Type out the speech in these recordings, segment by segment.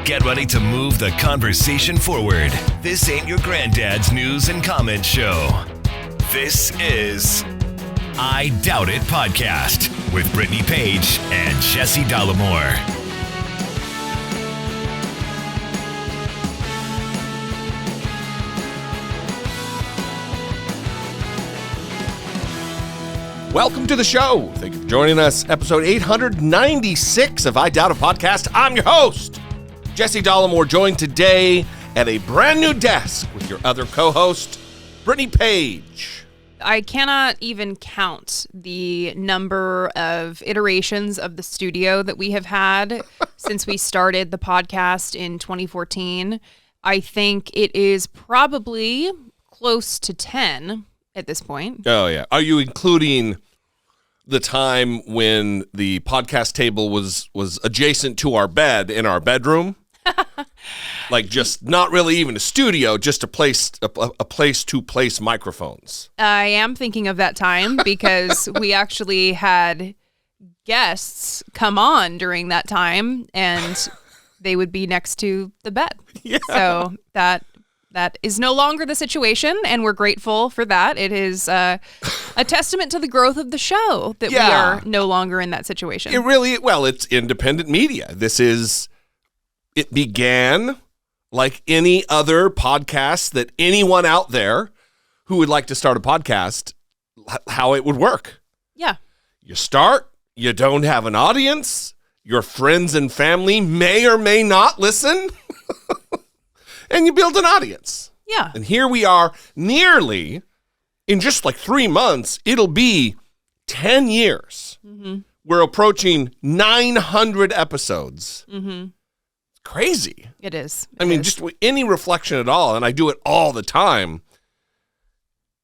Get ready to move the conversation forward. This ain't your granddad's news and comment show. This is I Doubt It Podcast with Brittany Page and Jesse Dollemore. Welcome to the show. Thank you for joining us. Episode 896 of I Doubt It Podcast. I'm your host, Jesse Dollemore, joined today at a brand new desk with your other co-host, Brittany Page. I cannot even count the number of iterations of the studio that we have had since we started the podcast in 2014. I think it is probably close to 10 at this point. Oh, yeah. Are you including the time when the podcast table was adjacent to our bed in our bedroom? Like just not really even a studio, just a place to place microphones. I am thinking of that time because we actually had guests come on during that time and they would be next to the bed. Yeah. So that is no longer the situation, and we're grateful for that. It is a testament to the growth of the show that we are no longer in that situation. It's independent media. It began like any other podcast that anyone out there who would like to start a podcast, how it would work. Yeah. You start, you don't have an audience, your friends and family may or may not listen, and you build an audience. Yeah. And here we are nearly, in just like 3 months, it'll be 10 years. Mm-hmm. We're approaching 900 episodes. Mm-hmm. Crazy. It is. Just any reflection at all, and I do it all the time.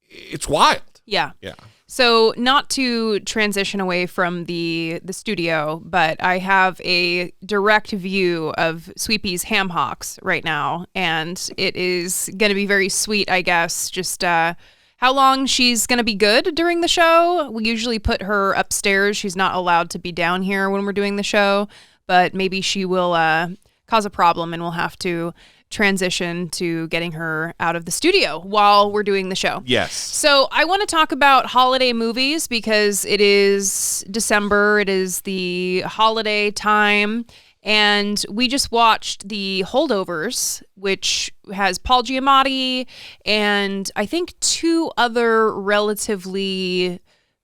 It's wild. Yeah. Yeah. So not to transition away from the studio, but I have a direct view of Sweepy's ham hocks right now, and it is going to be very sweet, I guess, just how long she's going to be good during the show. We usually put her upstairs. She's not allowed to be down here when we're doing the show, but maybe she will cause a problem and we'll have to transition to getting her out of the studio while we're doing the show. Yes. So I want to talk about holiday movies because it is December. It is the holiday time. And we just watched The Holdovers, which has Paul Giamatti and I think 2 other relatively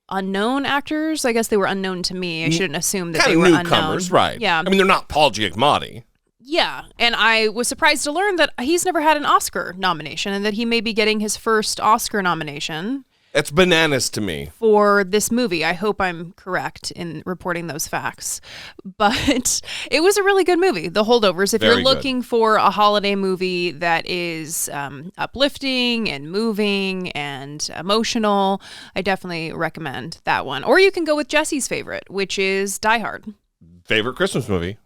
unknown actors. I guess they were unknown to me. I shouldn't assume that they were newcomers, unknown. right? Yeah. They're not Paul Giamatti. Yeah, and I was surprised to learn that he's never had an Oscar nomination and that he may be getting his first Oscar nomination. It's bananas to me. For this movie. I hope I'm correct in reporting those facts. But it was a really good movie, The Holdovers. If you're looking for a holiday movie that is uplifting and moving and emotional, I definitely recommend that one. Or you can go with Jesse's favorite, which is Die Hard. Favorite Christmas movie.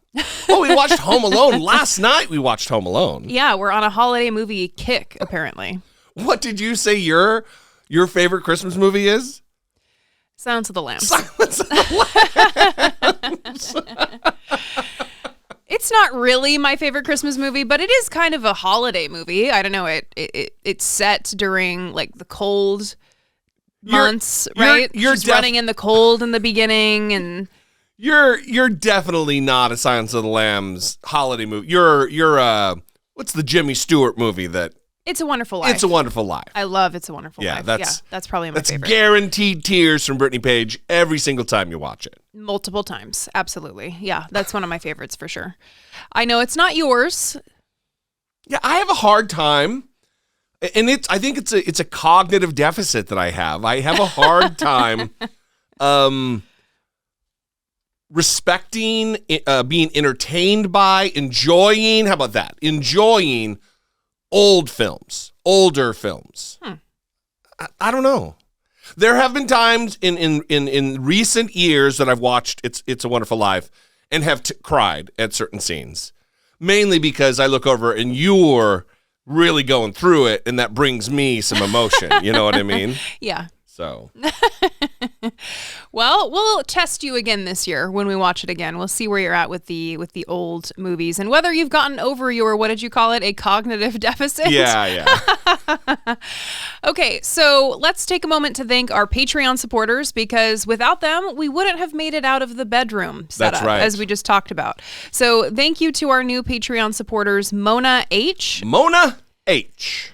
Oh, we watched Home Alone. Last night we watched Home Alone. Yeah, we're on a holiday movie kick, apparently. What did you say your favorite Christmas movie is? Silence of the Lambs. Silence of the Lambs. It's not really my favorite Christmas movie, but it is kind of a holiday movie. I don't know. It's set during like the cold months, right? She's running in the cold in the beginning, and You're definitely not a Silence of the Lambs holiday movie. You're what's the Jimmy Stewart movie that? It's a Wonderful Life. It's a Wonderful Life. I love It's a Wonderful Life. That's probably my favorite. That's guaranteed tears from Brittany Page every single time you watch it. Multiple times, absolutely. Yeah, that's one of my favorites for sure. I know it's not yours. Yeah, I have a hard time, and I think it's a cognitive deficit that I have. I have a hard time. Respecting, being entertained by, enjoying, how about that? Enjoying older films. I don't know. There have been times in recent years that I've watched It's a Wonderful Life and have cried at certain scenes, mainly because I look over and you're really going through it, and that brings me some emotion. You know what I mean? Yeah. So, well, we'll test you again this year when we watch it again. We'll see where you're at with the old movies and whether you've gotten over your, what did you call it, a cognitive deficit? yeah. Okay, so let's take a moment to thank our Patreon supporters because without them, we wouldn't have made it out of the bedroom setup, That's right. as we just talked about. So thank you to our new Patreon supporters, Mona H,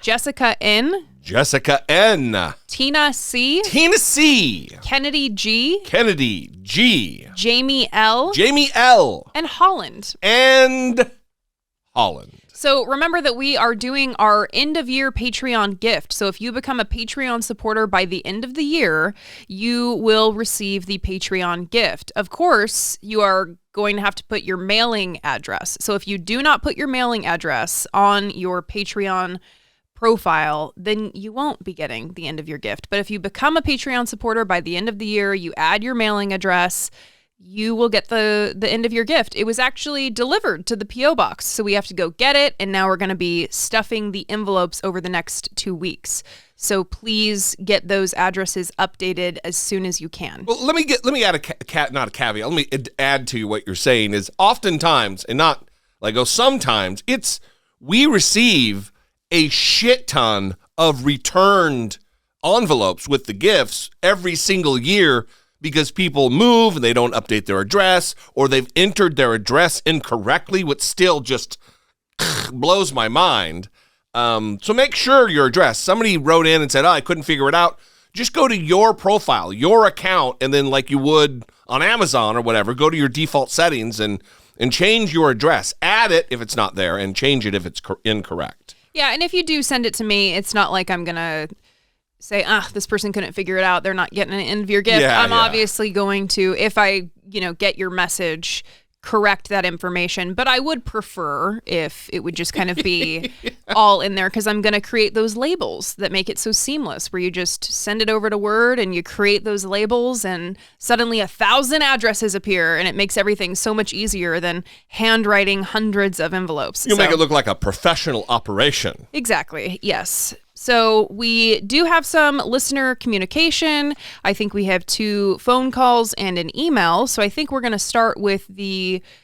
Jessica N, Tina C, Kennedy G, Jamie L, and Holland. So remember that we are doing our end of year Patreon gift. So if you become a Patreon supporter by the end of the year, you will receive the Patreon gift. Of course, you are going to have to put your mailing address. So if you do not put your mailing address on your Patreon profile, then you won't be getting the end of your gift. But if you become a Patreon supporter by the end of the year, you add your mailing address, you will get the end of your gift. It was actually delivered to the P.O. box, so we have to go get it, and now we're going to be stuffing the envelopes over the next 2 weeks. So please get those addresses updated as soon as you can. Well, let me add not a caveat. Let me add to what you're saying is oftentimes, and not like sometimes, it's we receive a shit ton of returned envelopes with the gifts every single year because people move and they don't update their address, or they've entered their address incorrectly, which still just blows my mind. So make sure your address. Somebody wrote in and said, I couldn't figure it out. Just go to your profile, your account, and then like you would on Amazon or whatever, go to your default settings and change your address. Add it if it's not there and change it if it's incorrect. Yeah, and if you do send it to me, it's not like I'm going to say, this person couldn't figure it out, they're not getting an end of your gift. I'm obviously going to, if I, get your message, correct that information. But I would prefer if it would just kind of be all in there, because I'm going to create those labels that make it so seamless, where you just send it over to Word and you create those labels and suddenly 1,000 addresses appear, and it makes everything so much easier than handwriting hundreds of envelopes. You make it look like a professional operation. Exactly. Yes. So we do have some listener communication. I think we have 2 phone calls and an email. So I think we're going to start with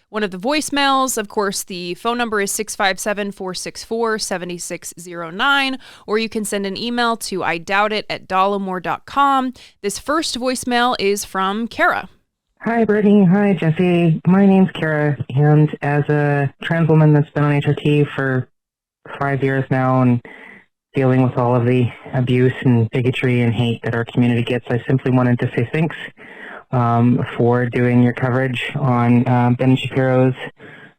one of the voicemails. Of course, the phone number is 657-464-7609, or you can send an email to idoubitit@dollemore.com. This first voicemail is from Kara. Hi, Brittany. Hi, Jesse. My name's Kara, and as a trans woman that's been on HRT for 5 years now and dealing with all of the abuse and bigotry and hate that our community gets, I simply wanted to say thanks for doing your coverage on Ben Shapiro's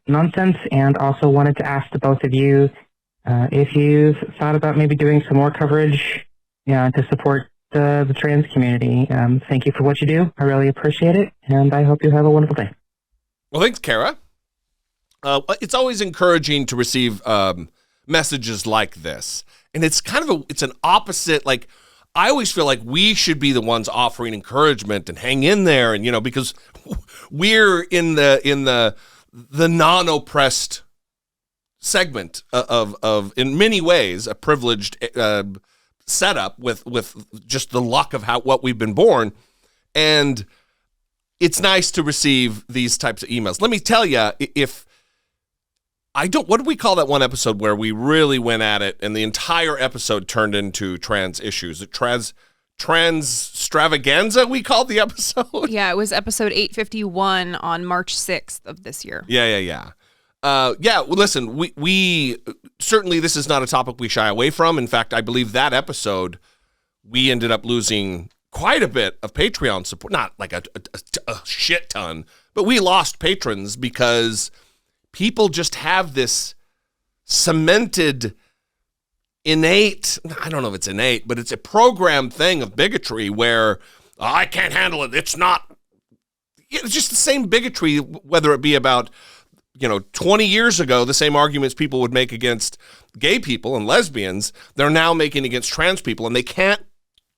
nonsense, and also wanted to ask the both of you if you've thought about maybe doing some more coverage to support the trans community. Thank you for what you do. I really appreciate it, and I hope you have a wonderful day. Well, thanks, Kara. It's always encouraging to receive messages like this. And it's kind of it's an opposite, like, I always feel like we should be the ones offering encouragement and hang in there, and because we're in the non-oppressed segment of in many ways a privileged setup with just the luck of what we've been born, and it's nice to receive these types of emails. Let me tell you, what did we call that one episode where we really went at it and the entire episode turned into trans issues? Trans extravaganza, we called the episode? Yeah, it was episode 851 on March 6th of this year. Yeah. Well, listen, we certainly, this is not a topic we shy away from. In fact, I believe that episode, we ended up losing quite a bit of Patreon support. Not like a shit ton, but we lost patrons because people just have this cemented, innate, I don't know if it's innate, but it's a programmed thing of bigotry where I can't handle it. It's just the same bigotry, whether it be about, 20 years ago, the same arguments people would make against gay people and lesbians, they're now making against trans people, and they can't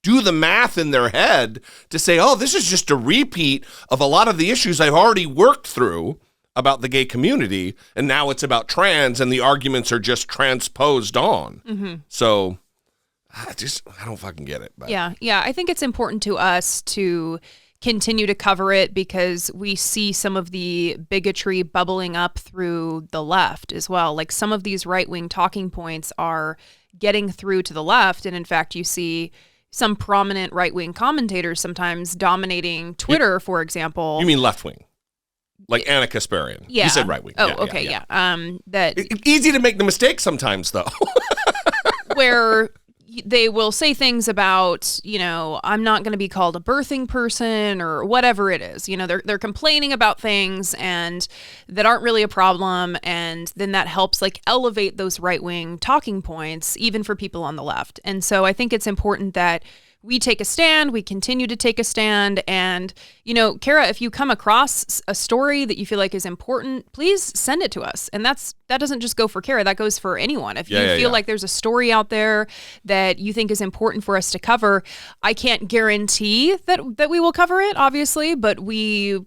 do the math in their head to say, this is just a repeat of a lot of the issues I've already worked through about the gay community, and now it's about trans, and the arguments are just transposed on. Mm-hmm. So I don't fucking get it. But. Yeah. I think it's important to us to continue to cover it because we see some of the bigotry bubbling up through the left as well. Like some of these right-wing talking points are getting through to the left. And in fact, you see some prominent right-wing commentators sometimes dominating Twitter, for example. You mean left-wing? Like Anna Kasparian. Yeah. You said right-wing. Oh, okay, yeah. That easy to make the mistake sometimes, though. where they will say things about, I'm not going to be called a birthing person or whatever it is. They're complaining about things and that aren't really a problem. And then that helps like elevate those right-wing talking points, even for people on the left. And so I think it's important that we take a stand, we continue to take a stand. And, Kara, if you come across a story that you feel like is important, please send it to us. And that doesn't just go for Kara, that goes for anyone. If you feel like there's a story out there that you think is important for us to cover, I can't guarantee that we will cover it, obviously, but we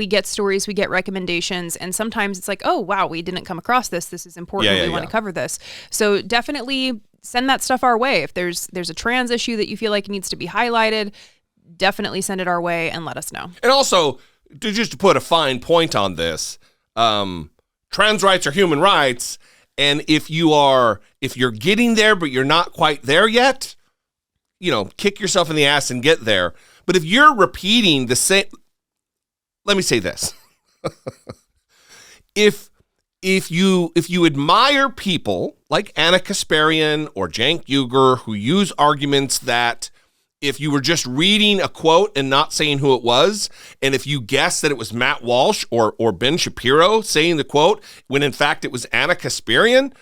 get stories, we get recommendations, and sometimes it's like, oh, wow, we didn't come across this. This is important. We want to cover this. So definitely send that stuff our way. If there's a trans issue that you feel like needs to be highlighted, definitely send it our way and let us know. And also, just to put a fine point on this, trans rights are human rights, and if you're getting there but you're not quite there yet, kick yourself in the ass and get there. But if you're repeating the same, let me say this: if you admire people like Anna Kasparian or Cenk Uygur who use arguments that if you were just reading a quote and not saying who it was, and if you guessed that it was Matt Walsh or Ben Shapiro saying the quote, when in fact it was Anna Kasparian,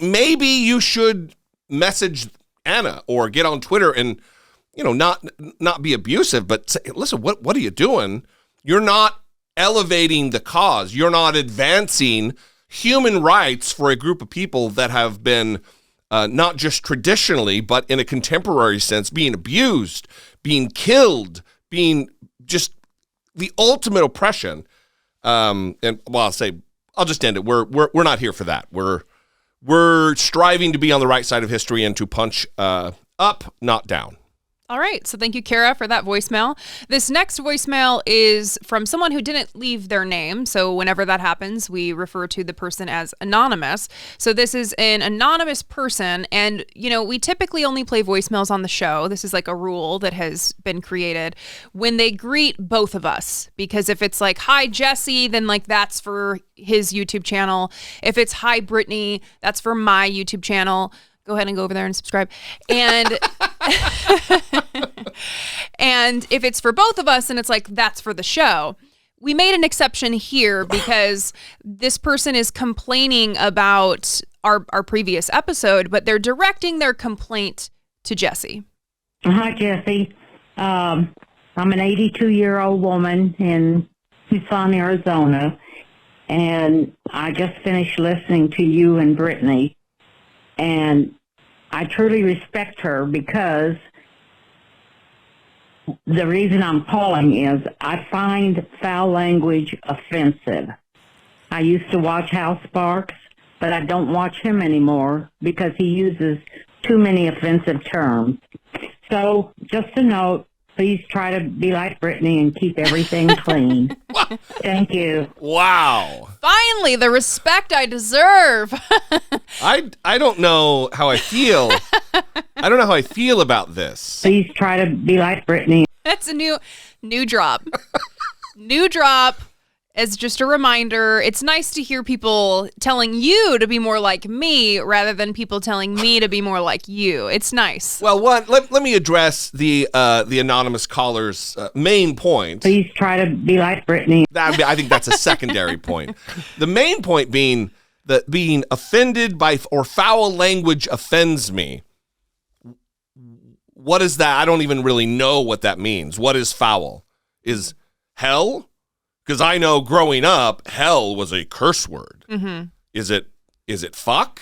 maybe you should message Anna or get on Twitter and, not be abusive, but say, listen, what are you doing? You're not elevating the cause. You're not advancing human rights for a group of people that have been not just traditionally, but in a contemporary sense, being abused, being killed, being just the ultimate oppression. I'll just end it. We're not here for that. We're striving to be on the right side of history and to punch up, not down. All right. So thank you, Kara, for that voicemail. This next voicemail is from someone who didn't leave their name. So whenever that happens, we refer to the person as anonymous. So this is an anonymous person. And, we typically only play voicemails on the show. This is like a rule that has been created when they greet both of us. Because if it's like, hi, Jesse, then like that's for his YouTube channel. If it's hi, Brittany, that's for my YouTube channel. Go ahead and go over there and subscribe. And and if it's for both of us and it's like, that's for the show. We made an exception here because this person is complaining about our previous episode, but they're directing their complaint to Jesse. Hi, Jesse. I'm an 82-year-old woman in Tucson, Arizona, and I just finished listening to you and Brittany, and I truly respect her because the reason I'm calling is I find foul language offensive. I used to watch Hal Sparks, but I don't watch him anymore because he uses too many offensive terms. So just a note, please try to be like Brittany and keep everything clean. Thank you. Wow. Finally, the respect I deserve. I don't know how I feel. I don't know how I feel about this. Please try to be like Brittany. That's a new drop. New drop. As just a reminder, it's nice to hear people telling you to be more like me rather than people telling me to be more like you. It's nice. Well, let me address the anonymous caller's main point. Please try to be like Brittany. I think that's a secondary point. The main point being that being offended by or foul language offends me. What is that? I don't even really know what that means. What is foul? Is hell? Because I know growing up, hell was a curse word. Mm-hmm. Is it fuck?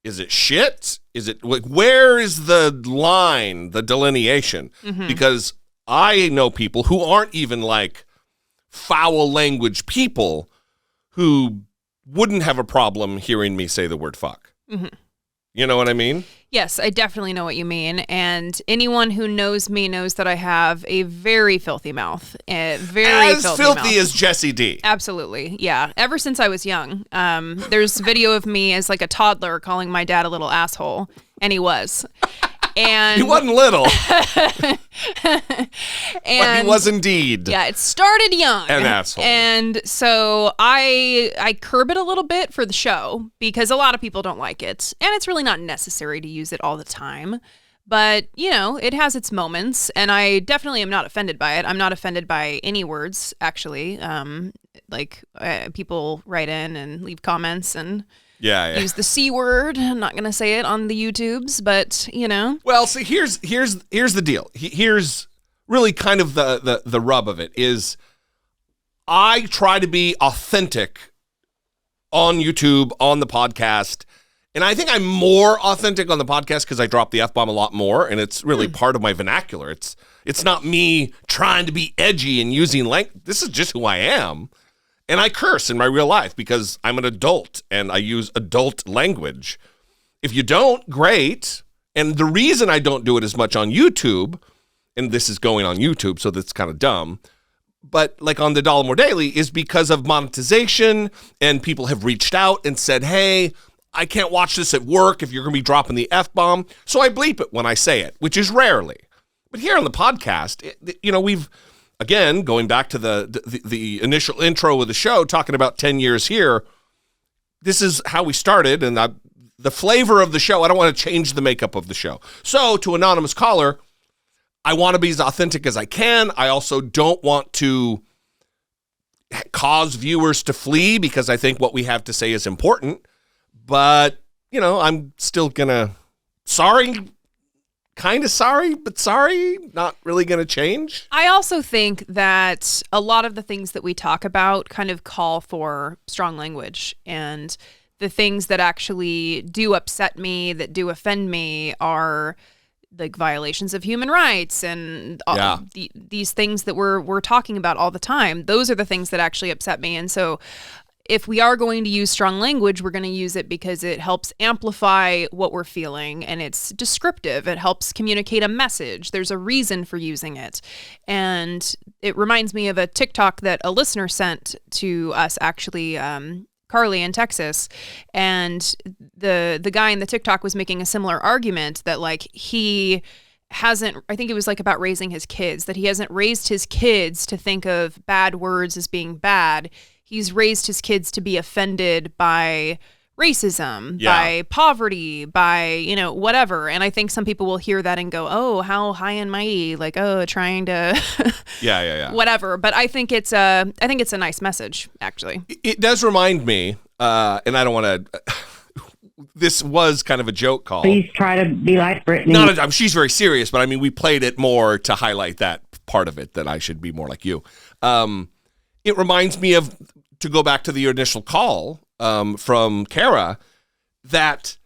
Is it shit? Is it like, where is the line, the delineation? Mm-hmm. Because I know people who aren't even like foul language people who wouldn't have a problem hearing me say the word fuck. Mm-hmm. You know what I mean? Yes, I definitely know what you mean. And anyone who knows me knows that I have a very filthy mouth. As filthy as Jessie D. Absolutely. Yeah. Ever since I was young. There's video of me as like a toddler calling my dad a little asshole. And he was. And He wasn't little. and But he was indeed. Yeah, it started young. An asshole. And so I curb it a little bit for the show because a lot of people don't like it. And it's really not necessary to use it all the time. But, you know, it has its moments. And I definitely am not offended by it. I'm not offended by any words, actually. People write in and leave comments and use the C word. I'm not going to say it on the YouTubes, but, you know. Well, see, here's the deal. Here's really kind of the rub of it is I try to be authentic on YouTube, on the podcast. And I think I'm more authentic on the podcast because I drop the F-bomb a lot more, and it's really part of my vernacular. It's not me trying to be edgy and using language. This is just who I am. And I curse in my real life because I'm an adult and I use adult language. If you don't, great. And the reason I don't do it as much on YouTube, and this is going on YouTube, so that's kind of dumb, but like on the Dollemore Daily, is because of monetization, and people have reached out and said, hey, I can't watch this at work if you're going to be dropping the F-bomb, so I bleep it when I say it, which is rarely. But here on the podcast, we've, again, going back to the initial intro of the show, talking about 10 years here, this is how we started, and the flavor of the show, I don't want to change the makeup of the show. So, to Anonymous Caller, I want to be as authentic as I can. I also don't want to cause viewers to flee because I think what we have to say is important. But, I'm still going to, kind of sorry, but sorry, not really going to change. I also think that a lot of the things that we talk about kind of call for strong language, and the things that actually do upset me, that do offend me, are like violations of human rights and these things that we're talking about all the time. Those are the things that actually upset me. And so if we are going to use strong language, we're going to use it because it helps amplify what we're feeling, and it's descriptive. It helps communicate a message. There's a reason for using it. And it reminds me of a TikTok that a listener sent to us, actually, Carly in Texas. And the guy in the TikTok was making a similar argument that, like, he hasn't, I think it was like about raising his kids, that he hasn't raised his kids to think of bad words as being bad. He's raised his kids to be offended by racism, by poverty, by, whatever. And I think some people will hear that and go, oh, how high and mighty, like, oh, trying to whatever. But I think it's a nice message, actually. It does remind me, and I don't want to this was kind of a joke call. Please try to be like Brittany. No, she's very serious, but I mean, we played it more to highlight that part of it, that I should be more like you. It reminds me of, to go back to the initial call from Kara, that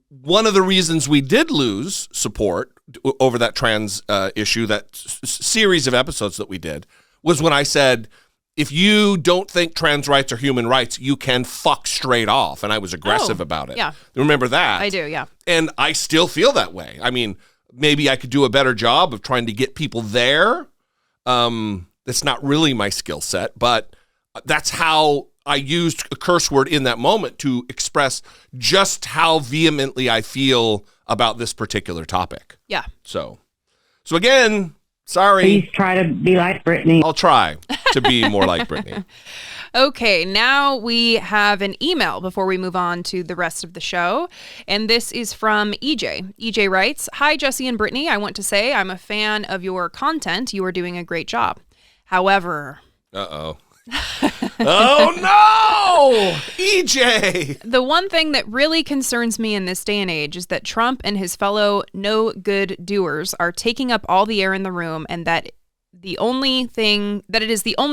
one of the reasons we did lose support over that trans issue, that series of episodes that we did, was when I said, if you don't think trans rights are human rights, you can fuck straight off. And I was aggressive about it. Yeah. Remember that? I do, yeah. And I still feel that way. I mean, maybe I could do a better job of trying to get people there. That's not really my skill set, but that's how I used a curse word in that moment to express just how vehemently I feel about this particular topic. Yeah. So again, sorry. Please try to be like Brittany. I'll try to be more like Brittany. Okay, now we have an email before we move on to the rest of the show. And this is from EJ. EJ writes, "Hi, Jesse and Brittany. I want to say I'm a fan of your content. You are doing a great job. However..." Uh-oh. Oh, no! EJ! "The one thing that really concerns me in this day and age is that Trump and his fellow no-good doers are taking up all the air in the room, and that it is the only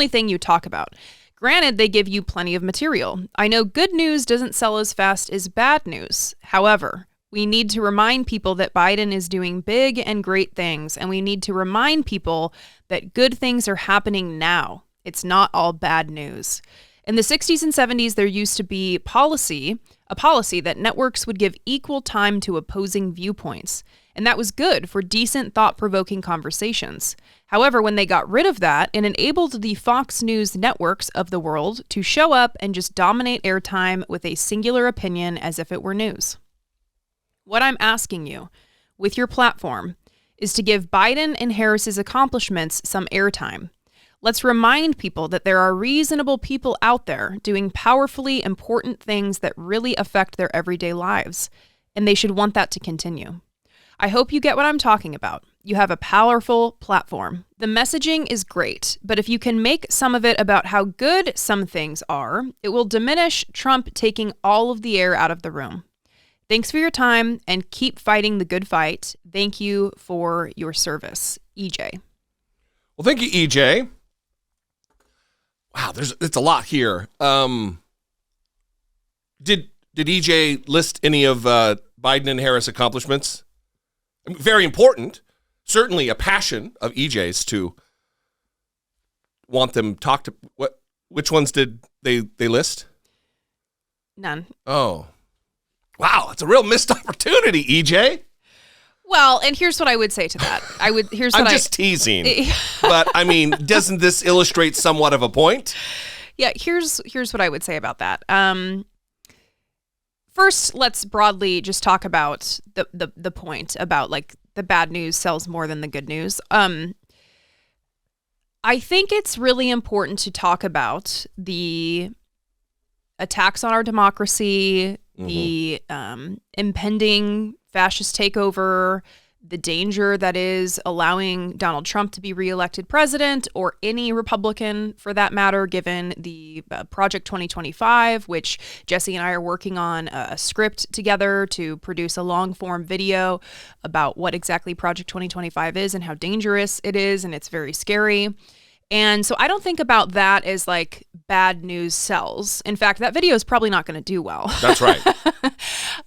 thing you talk about. Granted, they give you plenty of material. I know good news doesn't sell as fast as bad news. However, we need to remind people that Biden is doing big and great things, and we need to remind people that good things are happening now. It's not all bad news. In the 60s and 70s, there used to be a policy that networks would give equal time to opposing viewpoints, and that was good for decent, thought-provoking conversations. However, when they got rid of that, it enabled the Fox News networks of the world to show up and just dominate airtime with a singular opinion as if it were news. What I'm asking you, with your platform, is to give Biden and Harris's accomplishments some airtime. Let's remind people that there are reasonable people out there doing powerfully important things that really affect their everyday lives, and they should want that to continue. I hope you get what I'm talking about. You have a powerful platform. The messaging is great, but if you can make some of it about how good some things are, it will diminish Trump taking all of the air out of the room. Thanks for your time, and keep fighting the good fight. Thank you for your service, EJ. Well, thank you, EJ. Wow, it's a lot here. Did EJ list any of Biden and Harris accomplishments? I mean, very important. Certainly a passion of EJ's to want them talk to. Which ones did they list? None. Oh, wow, it's a real missed opportunity, EJ. Well, and here's what I would say to that. I'm just teasing. But I mean, doesn't this illustrate somewhat of a point? Yeah, here's what I would say about that. First, let's broadly just talk about the point about like the bad news sells more than the good news. I think it's really important to talk about the attacks on our democracy, the impending fascist takeover, the danger that is allowing Donald Trump to be reelected president, or any Republican for that matter, given the Project 2025, which Jesse and I are working on a script together to produce a long form video about what exactly Project 2025 is and how dangerous it is, and it's very scary. And so I don't think about that as like bad news sells. In fact, that video is probably not going to do well. That's right.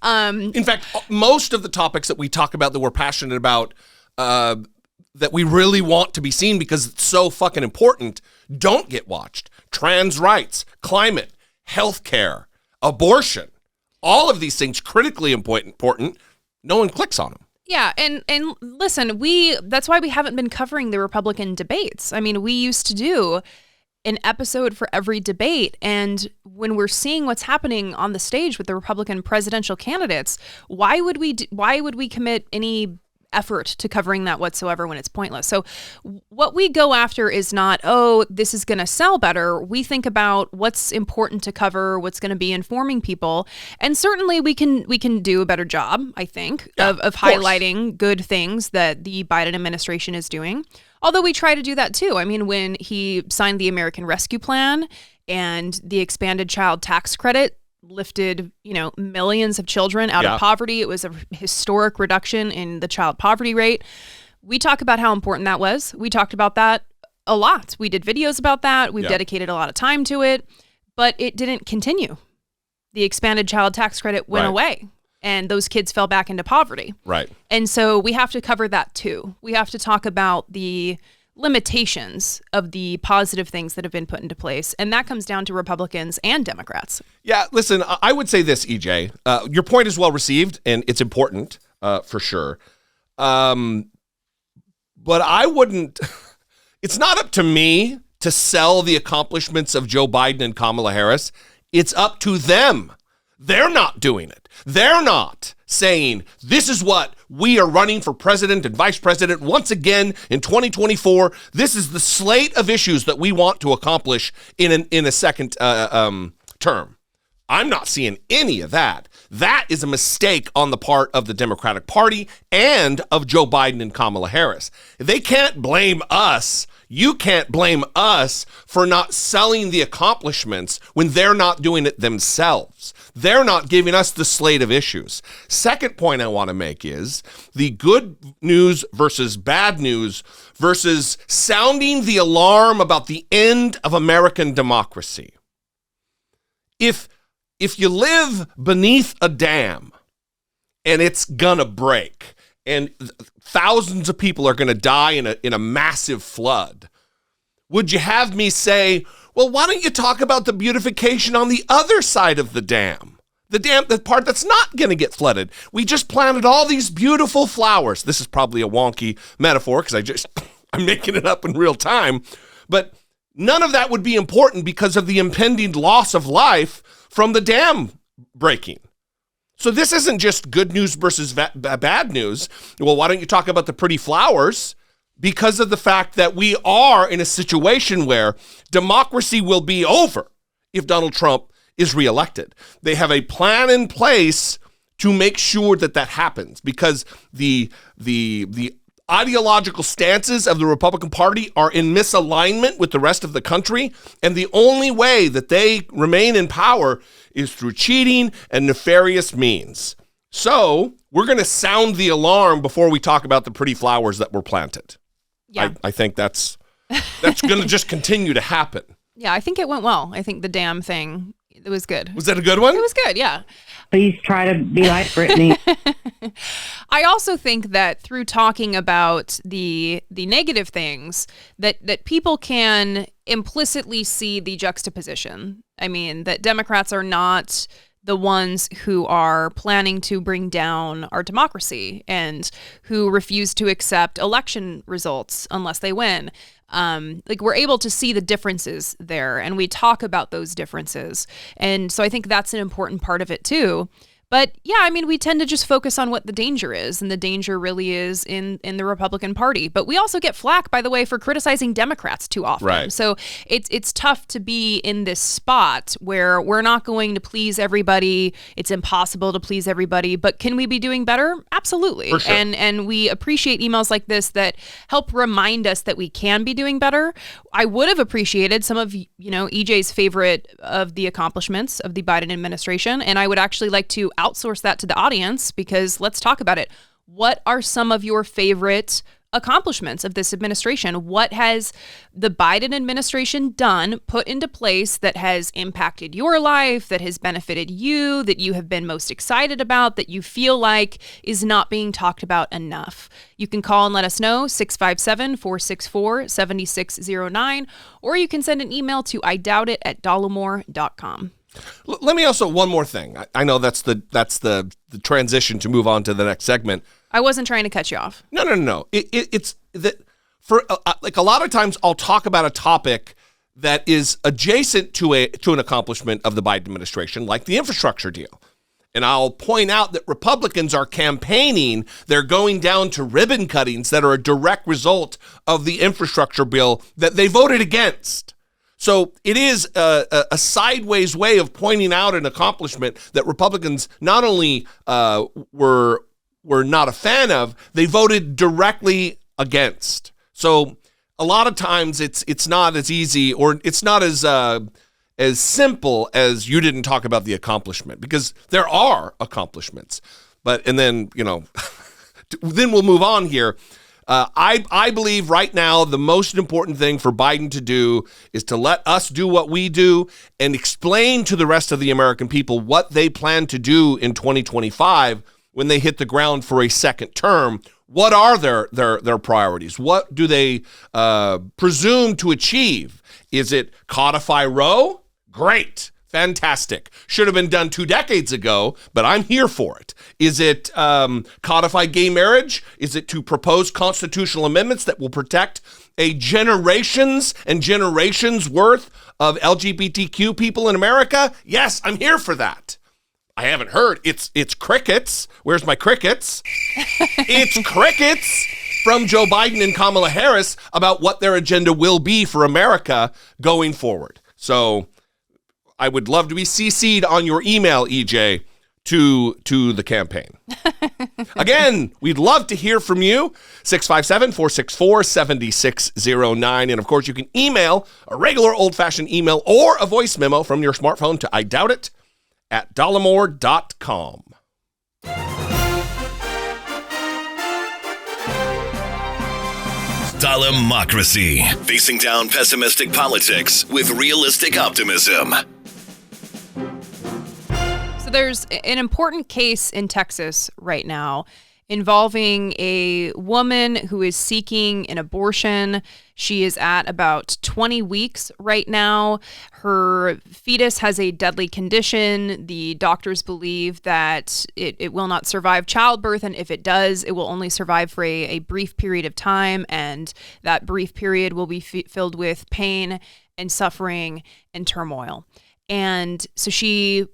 In fact, most of the topics that we talk about that we're passionate about, that we really want to be seen because it's so fucking important, don't get watched. Trans rights, climate, healthcare, abortion, all of these things critically important. No one clicks on them. Yeah, and listen, that's why we haven't been covering the Republican debates. I mean, we used to do an episode for every debate, and when we're seeing what's happening on the stage with the Republican presidential candidates, why would we commit any effort to covering that whatsoever when it's pointless? So what we go after is not, oh, this is going to sell better. We think about what's important to cover, what's going to be informing people. And certainly we can do a better job, I think, of highlighting good things that the Biden administration is doing. Although we try to do that too. I mean, when he signed the American Rescue Plan and the expanded child tax credit lifted, millions of children out of poverty. It was a historic reduction in the child poverty rate. We talk about how important that was. We talked about that a lot. We did videos about that. We've dedicated a lot of time to it, but it didn't continue. The expanded child tax credit went away, and those kids fell back into poverty. Right. And so we have to cover that too. We have to talk about the limitations of the positive things that have been put into place. And that comes down to Republicans and Democrats. Yeah, listen, I would say this, EJ. Your point is well received, and it's important for sure. But I wouldn't, it's not up to me to sell the accomplishments of Joe Biden and Kamala Harris. It's up to them. They're not doing it. They're not saying, this is what we are running for president and vice president once again in 2024. This is the slate of issues that we want to accomplish in a second term. I'm not seeing any of that. That is a mistake on the part of the Democratic Party and of Joe Biden and Kamala Harris. They can't blame us. You can't blame us for not selling the accomplishments when they're not doing it themselves. They're not giving us the slate of issues. Second point I want to make is the good news versus bad news versus sounding the alarm about the end of American democracy. If you live beneath a dam and it's gonna break and thousands of people are gonna die in a massive flood, would you have me say, Well, why don't you talk about the beautification on the other side of the dam? The part that's not going to get flooded. We just planted all these beautiful flowers. This is probably a wonky metaphor because I'm making it up in real time. But none of that would be important because of the impending loss of life from the dam breaking. So this isn't just good news versus bad news. Well, why don't you talk about the pretty flowers? Because of the fact that we are in a situation where democracy will be over if Donald Trump is reelected. They have a plan in place to make sure that that happens because the ideological stances of the Republican Party are in misalignment with the rest of the country, and the only way that they remain in power is through cheating and nefarious means. So we're going to sound the alarm before we talk about the pretty flowers that were planted. Yeah. I think that's going to just continue to happen. Yeah, I think it went well. I think the damn thing, it was good. Was that a good one? It was good, yeah. Please try to be like Brittany. I also think that through talking about the negative things, that people can implicitly see the juxtaposition. I mean, that Democrats are not the ones who are planning to bring down our democracy and who refuse to accept election results unless they win. We're able to see the differences there, and we talk about those differences. And so I think that's an important part of it too. But yeah, I mean, we tend to just focus on what the danger is, and the danger really is in the Republican Party. But we also get flack, by the way, for criticizing Democrats too often. Right. So it's tough to be in this spot where we're not going to please everybody. It's impossible to please everybody. But can we be doing better? Absolutely. For sure. And we appreciate emails like this that help remind us that we can be doing better. I would have appreciated some of EJ's favorite of the accomplishments of the Biden administration, and I would actually like to outsource that to the audience because let's talk about it. What are some of your favorite accomplishments of this administration? What has the Biden administration done, put into place that has impacted your life, that has benefited you, that you have been most excited about, that you feel like is not being talked about enough? You can call and let us know, 657-464-7609, or you can send an email to idoubitit@dollemore.com. Let me also, one more thing. I know that's the transition to move on to the next segment. I wasn't trying to cut you off. No. It's that for like a lot of times I'll talk about a topic that is adjacent to an accomplishment of the Biden administration, like the infrastructure deal. And I'll point out that Republicans are campaigning. They're going down to ribbon cuttings that are a direct result of the infrastructure bill that they voted against. So it is a sideways way of pointing out an accomplishment that Republicans not only were not a fan of, they voted directly against. So a lot of times it's not as easy, or it's not as simple as you didn't talk about the accomplishment, because there are accomplishments. And then then we'll move on here. I believe right now the most important thing for Biden to do is to let us do what we do and explain to the rest of the American people what they plan to do in 2025 when they hit the ground for a second term. What are their priorities? What do they presume to achieve? Is it codify Roe? Great. Fantastic. Should have been done 2 decades ago, but I'm here for it. Is it codify gay marriage? Is it to propose constitutional amendments that will protect a generations and generations worth of LGBTQ people in America? Yes, I'm here for that. I haven't heard. It's crickets. Where's my crickets? It's crickets from Joe Biden and Kamala Harris about what their agenda will be for America going forward. So I would love to be CC'd on your email, EJ, to the campaign. Again, we'd love to hear from you, 657-464-7609. And of course, you can email a regular old-fashioned email or a voice memo from your smartphone to idoubitit@dollemore.com. Dollemocracy, facing down pessimistic politics with realistic optimism. So there's an important case in Texas right now, involving a woman who is seeking an abortion. She is at about 20 weeks right now. Her fetus has a deadly condition. The doctors believe that it will not survive childbirth, and if it does, it will only survive for a brief period of time, and that brief period will be filled with pain and suffering and turmoil. And so she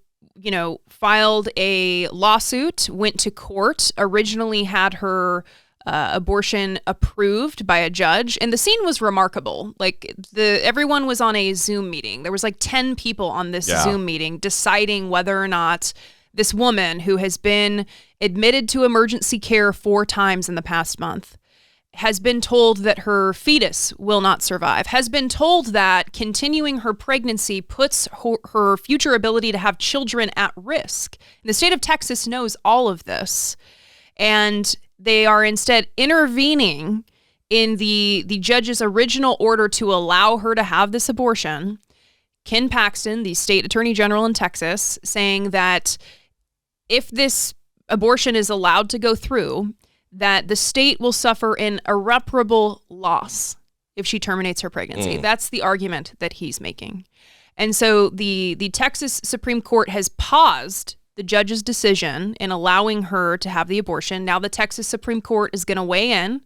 filed a lawsuit, went to court, originally had her abortion approved by a judge. And the scene was remarkable. Like everyone was on a Zoom meeting. There was like 10 people on this Zoom meeting deciding whether or not this woman who has been admitted to emergency care 4 times in the past month has been told that her fetus will not survive, has been told that continuing her pregnancy puts her future ability to have children at risk. The state of Texas knows all of this, and they are instead intervening in the judge's original order to allow her to have this abortion. Ken Paxton, the state attorney general in Texas, saying that if this abortion is allowed to go through, that the state will suffer an irreparable loss if she terminates her pregnancy. That's the argument that he's making. And so the Texas Supreme Court has paused the judge's decision in allowing her to have the abortion. Now the Texas Supreme Court is going to weigh in,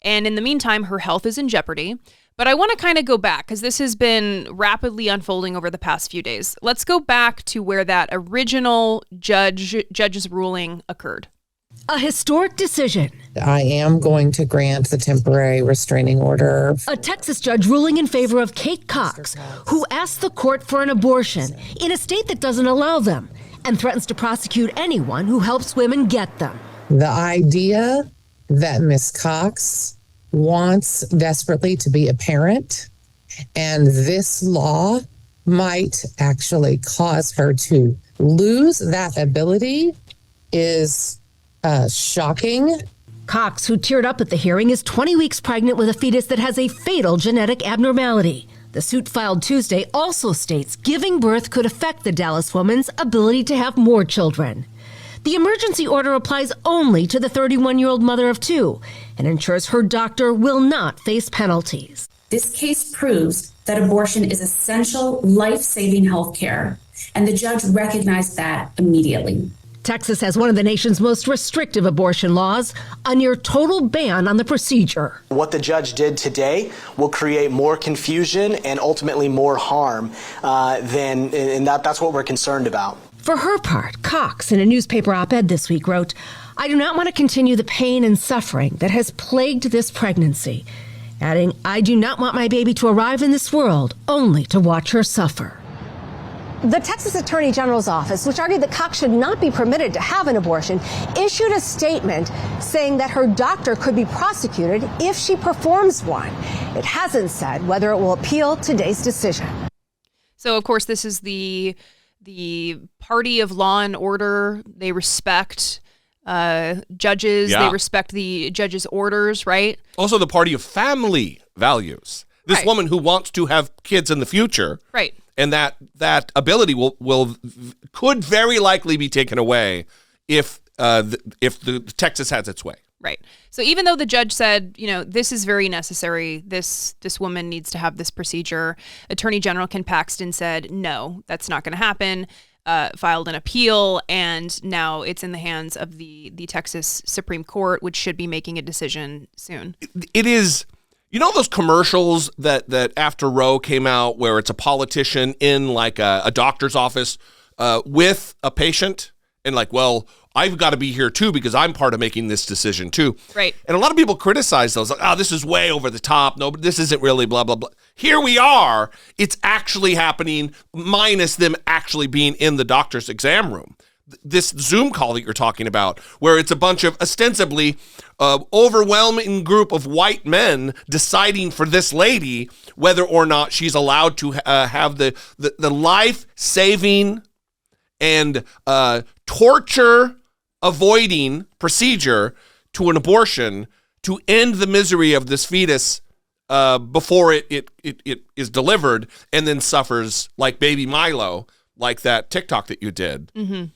and in the meantime, her health is in jeopardy. But I want to kind of go back, because this has been rapidly unfolding over the past few days. Let's go back to where that original judge's ruling occurred. A historic decision. I am going to grant the temporary restraining order. A Texas judge ruling in favor of Kate Cox, who asked the court for an abortion in a state that doesn't allow them and threatens to prosecute anyone who helps women get them. The idea that Miss Cox wants desperately to be a parent, and this law might actually cause her to lose that ability, is shocking. Cox, who teared up at the hearing, is 20 weeks pregnant with a fetus that has a fatal genetic abnormality. The suit filed Tuesday also states giving birth could affect the Dallas woman's ability to have more children. The emergency order applies only to the 31-year-old mother of 2 and ensures her doctor will not face penalties. This case proves that abortion is essential, life-saving health care, and the judge recognized that immediately. Texas has one of the nation's most restrictive abortion laws, a near total ban on the procedure. What the judge did today will create more confusion and ultimately more harm and that's what we're concerned about. For her part, Cox, in a newspaper op-ed this week, wrote, "I do not want to continue the pain and suffering that has plagued this pregnancy," adding, "I do not want my baby to arrive in this world only to watch her suffer." The Texas Attorney General's office, which argued that Cox should not be permitted to have an abortion, issued a statement saying that her doctor could be prosecuted if she performs one. It hasn't said whether it will appeal today's decision. So, of course, this is the party of law and order. They respect judges. Yeah. They respect the judge's orders, right? Also, the party of family values. This woman who wants to have kids in the future. Right. And that ability could very likely be taken away if the Texas has its way. Right. So even though the judge said, this is very necessary, this woman needs to have this procedure, Attorney General Ken Paxton said, no, that's not going to happen, filed an appeal, and now it's in the hands of the Texas Supreme Court, which should be making a decision soon. It is... You know those commercials that after Roe came out where it's a politician in like a doctor's office with a patient and like, well, I've got to be here too because I'm part of making this decision too. Right. And a lot of people criticize those like, oh, this is way over the top. No, but this isn't really blah, blah, blah. Here we are. It's actually happening minus them actually being in the doctor's exam room. This Zoom call that you're talking about, where it's a bunch of ostensibly overwhelming group of white men deciding for this lady whether or not she's allowed to have the life-saving and torture-avoiding procedure to an abortion to end the misery of this fetus before it is delivered and then suffers like baby Milo. like that TikTok that you did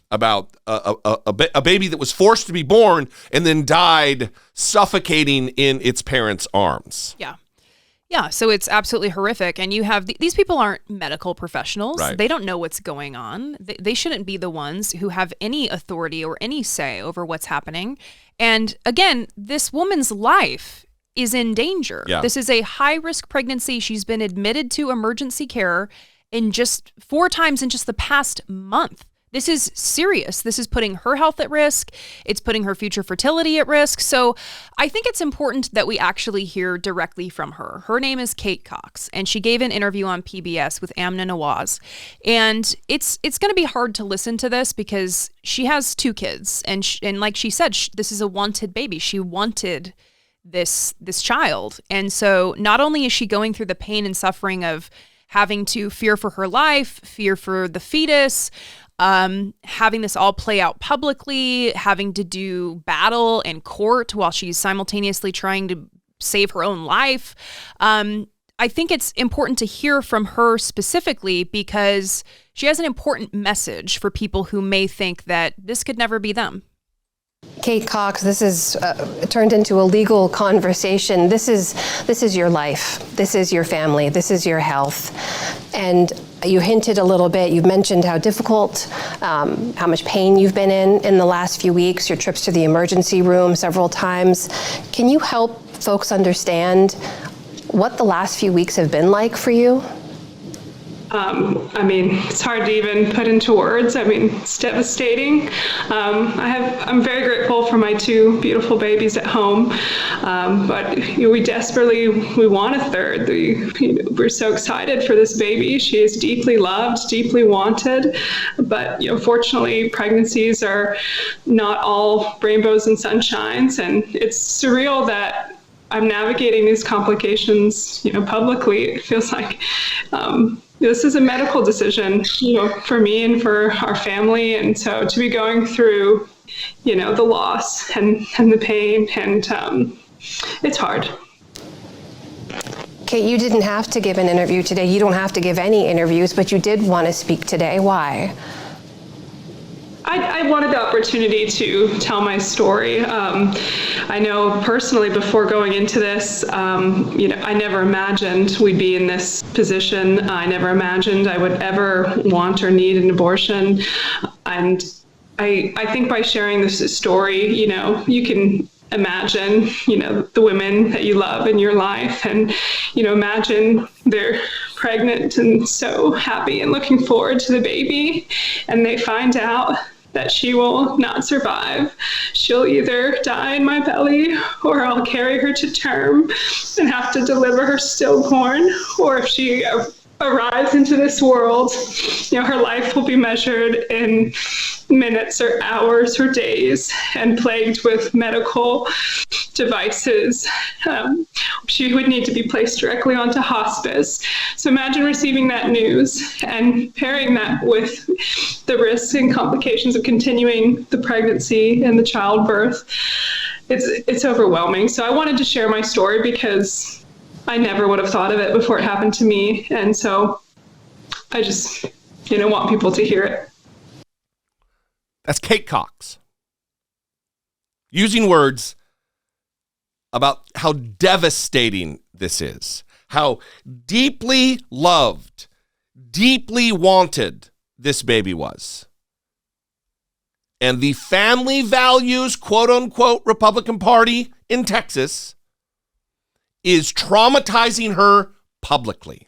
about a baby that was forced to be born and then died suffocating in its parents' arms. Yeah. Yeah, so it's absolutely horrific. And you have these people aren't medical professionals. Right. They don't know what's going on. They shouldn't be the ones who have any authority or any say over what's happening. And again, this woman's life is in danger. Yeah. This is a high-risk pregnancy. She's been admitted to emergency care in just 4 times in just the past month. This is serious. This is putting her health at risk. It's putting her future fertility at risk. So I think it's important that we actually hear directly from her. Her name is Kate Cox, and she gave an interview on PBS with Amna Nawaz. And it's going to be hard to listen to this because she has 2 kids. And like she said, this is a wanted baby. She wanted this child. And so not only is she going through the pain and suffering of having to fear for her life, fear for the fetus, having this all play out publicly, having to do battle in court while she's simultaneously trying to save her own life. I think it's important to hear from her specifically because she has an important message for people who may think that this could never be them. Kate Cox, this is turned into a legal conversation. This is your life. This is your family. This is your health. And you hinted a little bit, you've mentioned how difficult, how much pain you've been in the last few weeks, your trips to the emergency room several times. Can you help folks understand what the last few weeks have been like for you? I mean, it's hard to even put into words. I mean, it's devastating. I'm very grateful for my 2 beautiful babies at home, but we desperately want a third. We're so excited for this baby. She is deeply loved, deeply wanted, but fortunately, pregnancies are not all rainbows and sunshines, and it's surreal that I'm navigating these complications, publicly. It feels like this is a medical decision, for me and for our family. And so to be going through, the loss and the pain, and it's hard. Kate, you didn't have to give an interview today. You don't have to give any interviews, but you did want to speak today. Why? I wanted the opportunity to tell my story. I know personally before going into this, I never imagined we'd be in this position. I never imagined I would ever want or need an abortion. And I think by sharing this story, you can imagine, the women that you love in your life, and, imagine they're pregnant and so happy and looking forward to the baby, and they find out that she will not survive. She'll either die in my belly, or I'll carry her to term and have to deliver her stillborn, or if she arrives into this world, her life will be measured in minutes or hours or days and plagued with medical devices. She would need to be placed directly onto hospice. So imagine receiving that news and pairing that with the risks and complications of continuing the pregnancy and the childbirth. It's overwhelming. So I wanted to share my story because I never would have thought of it before it happened to me. And so I just, want people to hear it. That's Kate Cox using words about how devastating this is, how deeply loved, deeply wanted this baby was. And the family values, quote unquote, Republican Party in Texas is traumatizing her publicly,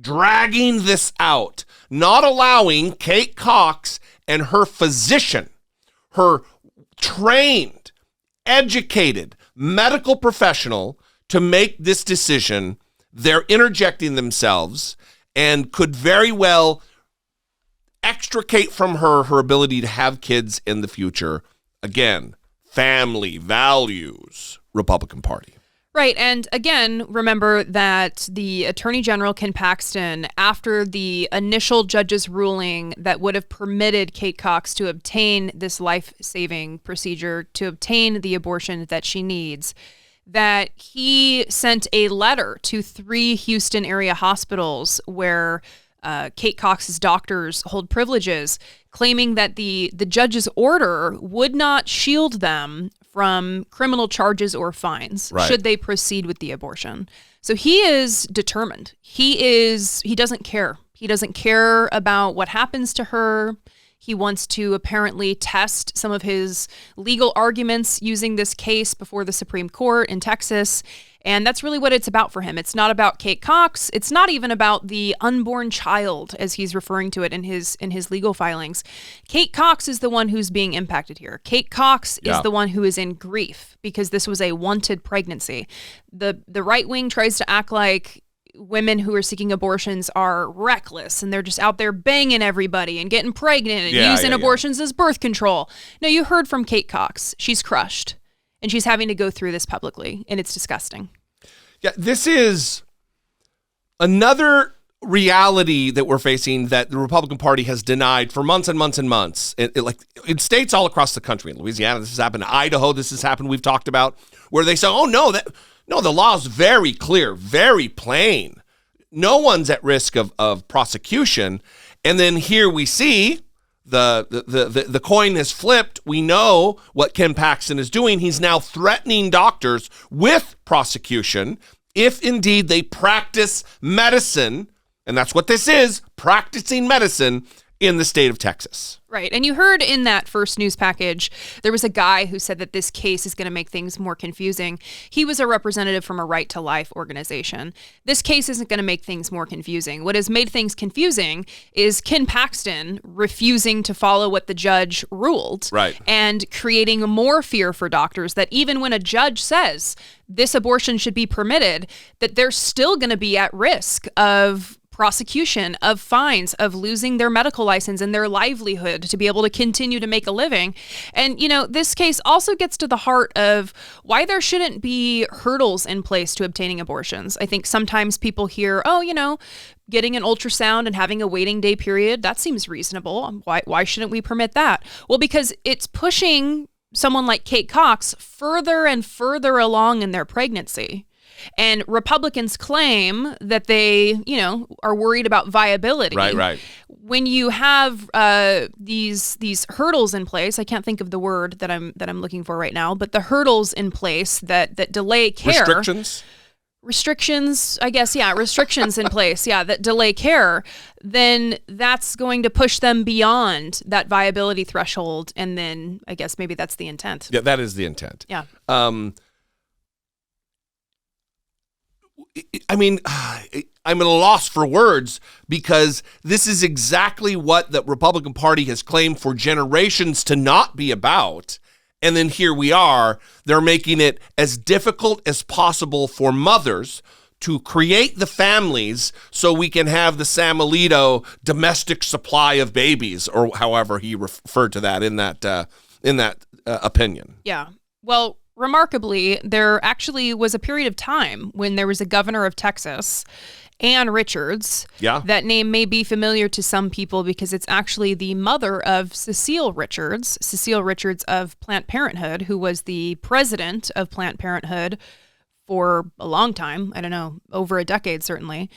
dragging this out, not allowing Kate Cox and her physician, her trained, educated medical professional, to make this decision. They're interjecting themselves and could very well extricate from her ability to have kids in the future. Again, family values, Republican Party. Right. And again, remember that the Attorney General, Ken Paxton, after the initial judge's ruling that would have permitted Kate Cox to obtain this life-saving procedure, to obtain the abortion that she needs, that he sent a letter to 3 Houston area hospitals where Kate Cox's doctors hold privileges, claiming that the judge's order would not shield them from criminal charges or fines should they proceed with the abortion. So he is determined. He doesn't care. He doesn't care about what happens to her. He wants to apparently test some of his legal arguments using this case before the Supreme Court in Texas. And that's really what it's about for him. It's not about Kate Cox. It's not even about the unborn child, as he's referring to it in his legal filings. Kate Cox is the one who's being impacted here. Kate Cox is the one who is in grief because this was a wanted pregnancy. The right wing tries to act like women who are seeking abortions are reckless and they're just out there banging everybody and getting pregnant and using abortions as birth control. No, you heard from Kate Cox. She's crushed. And she's having to go through this publicly, and it's disgusting. Yeah, this is another reality that we're facing that the Republican Party has denied for months and months and months. In states all across the country, in Louisiana, this has happened. In Idaho, this has happened. We've talked about where they say, "Oh no, the law is very clear, very plain. No one's at risk of prosecution." And then here we see. The coin has flipped. We know what Ken Paxton is doing. He's now threatening doctors with prosecution if indeed they practice medicine, and that's what this is, practicing medicine in the state of Texas. Right. And you heard in that first news package, there was a guy who said that this case is going to make things more confusing. He was a representative from a Right to Life organization. This case isn't going to make things more confusing. What has made things confusing is Ken Paxton refusing to follow what the judge ruled. Right. And creating more fear for doctors that even when a judge says this abortion should be permitted, that they're still going to be at risk of prosecution, of fines, of losing their medical license and their livelihood to be able to continue to make a living. And, this case also gets to the heart of why there shouldn't be hurdles in place to obtaining abortions. I think sometimes people hear, getting an ultrasound and having a waiting day period, that seems reasonable. Why shouldn't we permit that? Well, because it's pushing someone like Kate Cox further and further along in their pregnancy. And Republicans claim that they, are worried about viability. Right. When you have these hurdles in place, I can't think of the word that I'm looking for right now, but the hurdles in place that delay care. Restrictions, I guess, restrictions in place, that delay care, then that's going to push them beyond that viability threshold. And then I guess maybe that's the intent. Yeah, that is the intent. Yeah. I'm at a loss for words because this is exactly what the Republican Party has claimed for generations to not be about. And then here we are. They're making it as difficult as possible for mothers to create the families so we can have the Sam Alito domestic supply of babies, or however he referred to that in that opinion. Yeah. Well, remarkably, there actually was a period of time when there was a governor of Texas, Ann Richards. Yeah. That name may be familiar to some people because it's actually the mother of Cecile Richards of Planned Parenthood, who was the president of Planned Parenthood for a long time. I don't know, over a decade, certainly.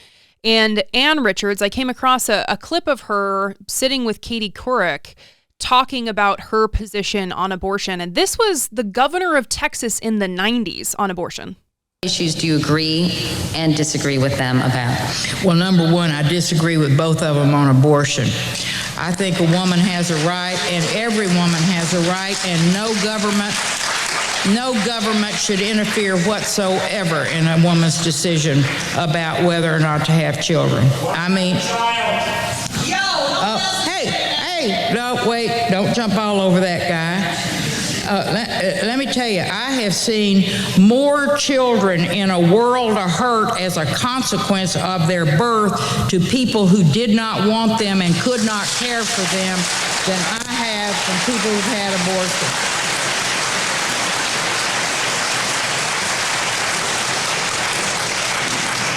And Ann Richards, I came across a clip of her sitting with Katie Couric talking about her position on abortion. And this was the governor of Texas in the 90s on abortion. Issues do you agree and disagree with them about? Well, number one, I disagree with both of them on abortion. I think a woman has a right, and every woman has a right, and no government should interfere whatsoever in a woman's decision about whether or not to have children. I mean, hey, no, wait, don't jump all over that guy. Let me tell you, I have seen more children in a world of hurt as a consequence of their birth to people who did not want them and could not care for them than I have from people who've had abortions.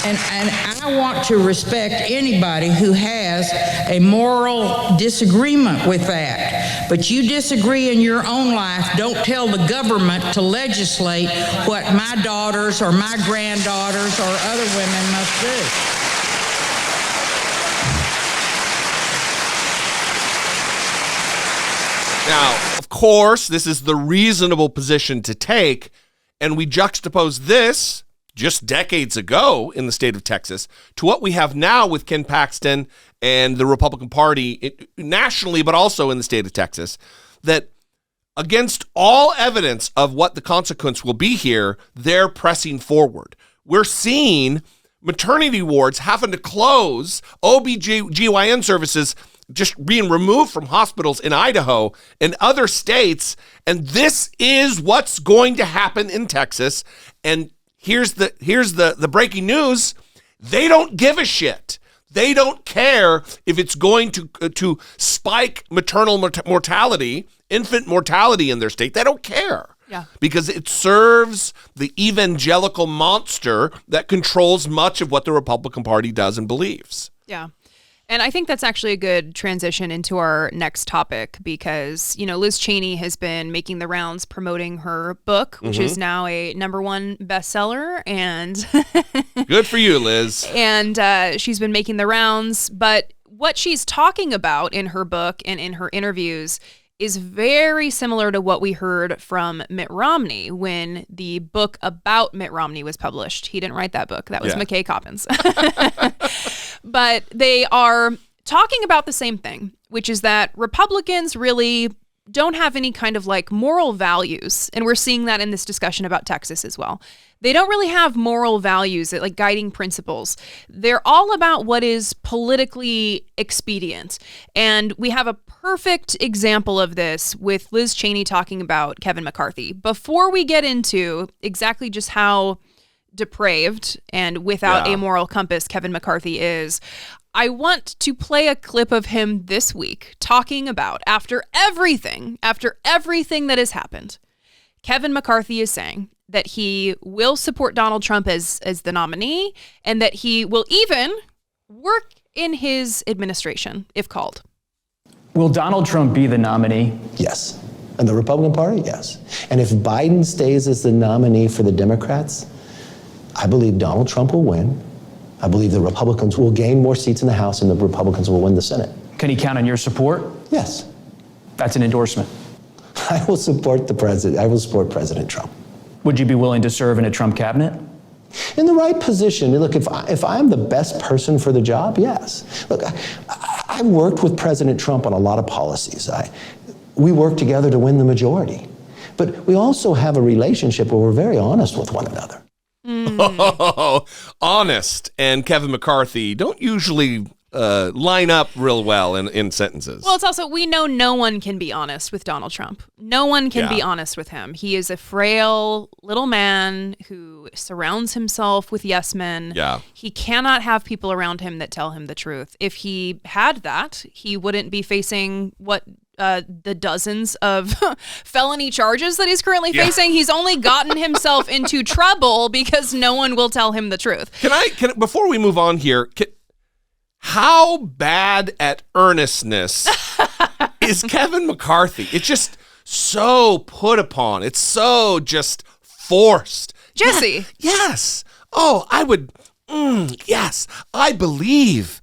And I want to respect anybody who has a moral disagreement with that. But you disagree in your own life. Don't tell the government to legislate what my daughters or my granddaughters or other women must do. Now, of course, this is the reasonable position to take, and we juxtapose this just decades ago in the state of Texas to what we have now with Ken Paxton and the Republican Party nationally, but also in the state of Texas, that against all evidence of what the consequence will be here, they're pressing forward. We're seeing maternity wards having to close, OB/GYN services just being removed from hospitals in Idaho and other states, and this is what's going to happen in Texas. And here's the breaking news: they don't give a shit. They don't care if it's going to spike maternal mortality, infant mortality in their state. They don't care. Yeah. Because it serves the evangelical monster that controls much of what the Republican Party does and believes. Yeah. And I think that's actually a good transition into our next topic because, Liz Cheney has been making the rounds promoting her book, which is now a #1 bestseller. And good for you, Liz. And she's been making the rounds. But what she's talking about in her book and in her interviews is very similar to what we heard from Mitt Romney when the book about Mitt Romney was published. He didn't write that book. That was McKay Coppins. But they are talking about the same thing, which is that Republicans really don't have any kind of moral values. And we're seeing that in this discussion about Texas as well. They don't really have moral values, guiding principles. They're all about what is politically expedient. And we have a perfect example of this with Liz Cheney talking about Kevin McCarthy. Before we get into exactly just how depraved and without a moral compass Kevin McCarthy is, I want to play a clip of him this week talking about after everything that has happened, Kevin McCarthy is saying that he will support Donald Trump as the nominee and that he will even work in his administration if called. Will Donald Trump be the nominee? Yes. And the Republican Party? Yes. And if Biden stays as the nominee for the Democrats, I believe Donald Trump will win. I believe the Republicans will gain more seats in the House and the Republicans will win the Senate. Can he count on your support? Yes. That's an endorsement. I will support the president. I will support President Trump. Would you be willing to serve in a Trump cabinet? In the right position. Look, if I'm the best person for the job, yes. Look, I worked with President Trump on a lot of policies. We worked together to win the majority. But we also have a relationship where we're very honest with one another. Honest and Kevin McCarthy don't usually line up real well in sentences. Well, it's also, we know no one can be honest with Donald Trump. No one can be honest with him. He is a frail little man who surrounds himself with yes men. Yeah. He cannot have people around him that tell him the truth. If he had that, he wouldn't be facing the dozens of felony charges that he's currently facing. He's only gotten himself into trouble because no one will tell him the truth. Can I before we move on here, how bad at earnestness is Kevin McCarthy? It's just so put upon. It's so just forced. Jesse. Yes. Oh, I would. Yes. I believe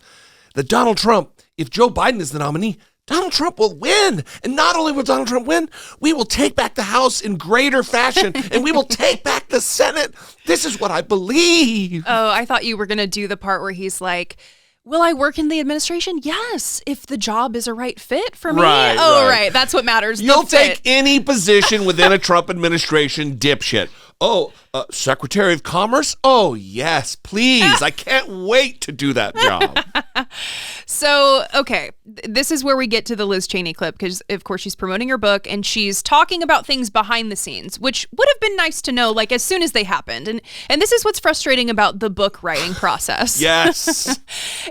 that Donald Trump, if Joe Biden is the nominee, Donald Trump will win. And not only will Donald Trump win, we will take back the House in greater fashion and we will take back the Senate. This is what I believe. Oh, I thought you were going to do the part where he's like, will I work in the administration? Yes, if the job is a right fit for me. Right. That's what matters. You'll take any position within a Trump administration, dipshit. Oh, Secretary of Commerce? Oh, yes, please. I can't wait to do that job. So, okay, this is where we get to the Liz Cheney clip because, of course, she's promoting her book and she's talking about things behind the scenes, which would have been nice to know, as soon as they happened. And this is what's frustrating about the book writing process. Yes.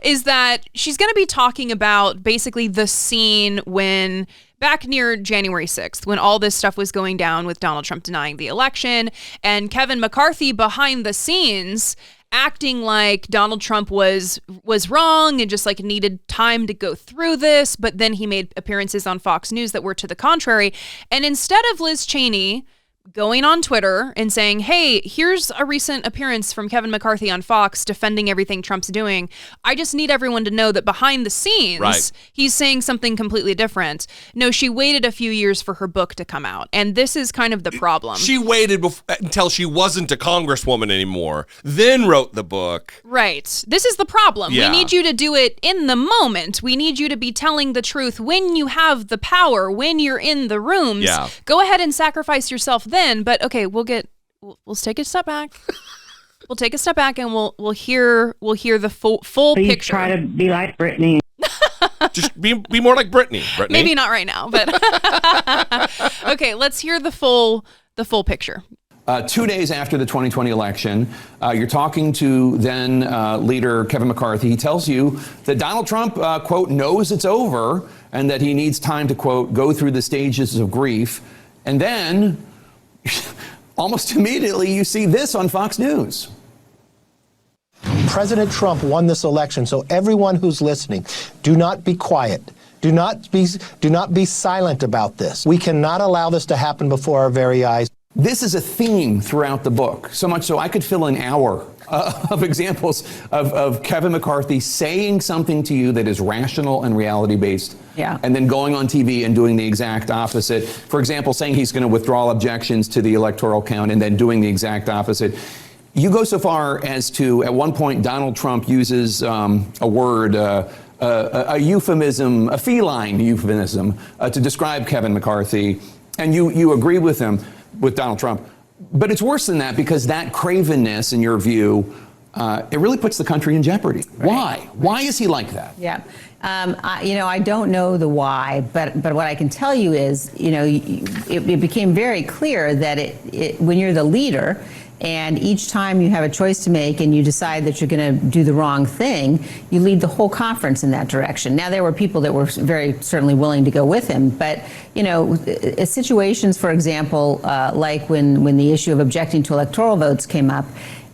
Is that she's going to be talking about basically the scene when back near January 6th, when all this stuff was going down with Donald Trump denying the election and Kevin McCarthy behind the scenes acting like Donald Trump was wrong and just needed time to go through this. But then he made appearances on Fox News that were to the contrary. And instead of Liz Cheney going on Twitter and saying, hey, here's a recent appearance from Kevin McCarthy on Fox defending everything Trump's doing. I just need everyone to know that behind the scenes, he's saying something completely different. No, she waited a few years for her book to come out. And this is kind of the problem. She waited until she wasn't a congresswoman anymore, then wrote the book. Right. This is the problem. Yeah. We need you to do it in the moment. We need you to be telling the truth when you have the power, when you're in the rooms. Yeah. Go ahead and sacrifice yourself then. But okay, we'll take a step back. We'll take a step back and we'll hear the full Please picture. try to be like Brittany. Just be more like Brittany. Maybe not right now, but okay, let's hear the full picture. 2 days after the 2020 election, you're talking to then leader Kevin McCarthy. He tells you that Donald Trump, quote, knows it's over and that he needs time to, quote, go through the stages of grief. And then almost immediately you see this on Fox News. President Trump won this election, so everyone who's listening, do not be quiet. Do not be silent about this. We cannot allow this to happen before our very eyes. This is a theme throughout the book, so much so I could fill an hour of examples of Kevin McCarthy saying something to you that is rational and reality-based, and then going on TV and doing the exact opposite. For example, saying he's going to withdraw objections to the electoral count and then doing the exact opposite. You go so far as to, at one point, Donald Trump uses a word, a euphemism, a feline euphemism, to describe Kevin McCarthy, and you agree with him, with Donald Trump. But it's worse than that, because that cravenness, in your view, it really puts the country in jeopardy. Right. Why? Why is he like that? Yeah. I don't know the why, but what I can tell you is, it became very clear that when you're the leader, and each time you have a choice to make and you decide that you're going to do the wrong thing, you lead the whole conference in that direction. Now, there were people that were very certainly willing to go with him, but, situations, for example, like when the issue of objecting to electoral votes came up,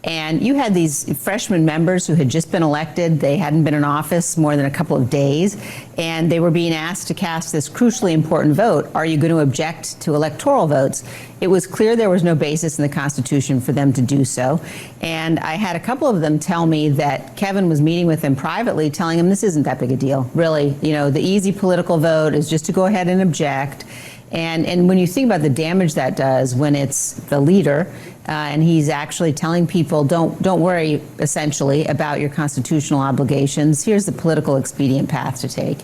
and you had these freshman members who had just been elected. They hadn't been in office more than a couple of days, and they were being asked to cast this crucially important vote. Are you going to object to electoral votes? It was clear there was no basis in the Constitution for them to do so. And I had a couple of them tell me that Kevin was meeting with them privately, telling him this isn't that big a deal. Really, the easy political vote is just to go ahead and object. And when you think about the damage that does when it's the leader, and he's actually telling people, don't worry, essentially, about your constitutional obligations. Here's the political expedient path to take.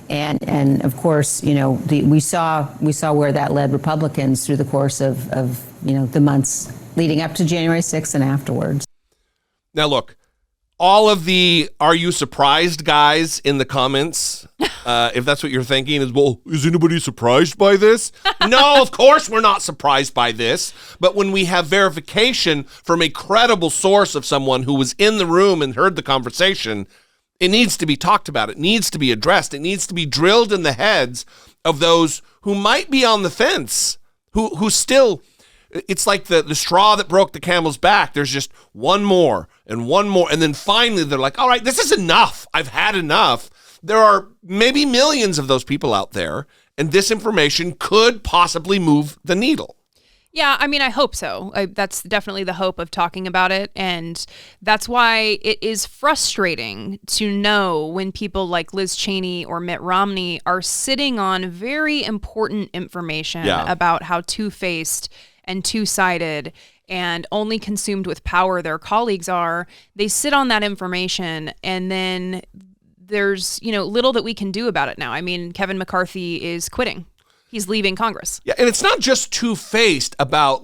And of course, we saw where that led Republicans through the course of the months leading up to January 6th and afterwards. Now, look, all of the "are you surprised" guys in the comments, if that's what you're thinking, is anybody surprised by this? No, of course we're not surprised by this. But when we have verification from a credible source of someone who was in the room and heard the conversation, it needs to be talked about. It needs to be addressed. It needs to be drilled in the heads of those who might be on the fence, who still... It's like the straw that broke the camel's back. There's just one more, and then finally they're like, all right, this is enough. I've had enough. There are maybe millions of those people out there, and this information could possibly move the needle. Yeah, I mean, I hope so. That's definitely the hope of talking about it, and that's why it is frustrating to know when people like Liz Cheney or Mitt Romney are sitting on very important information about how two-faced and two-sided and only consumed with power their colleagues are. They sit on that information, and then there's, little that we can do about it now. I mean, Kevin McCarthy is quitting. He's leaving Congress. Yeah, and it's not just two-faced about,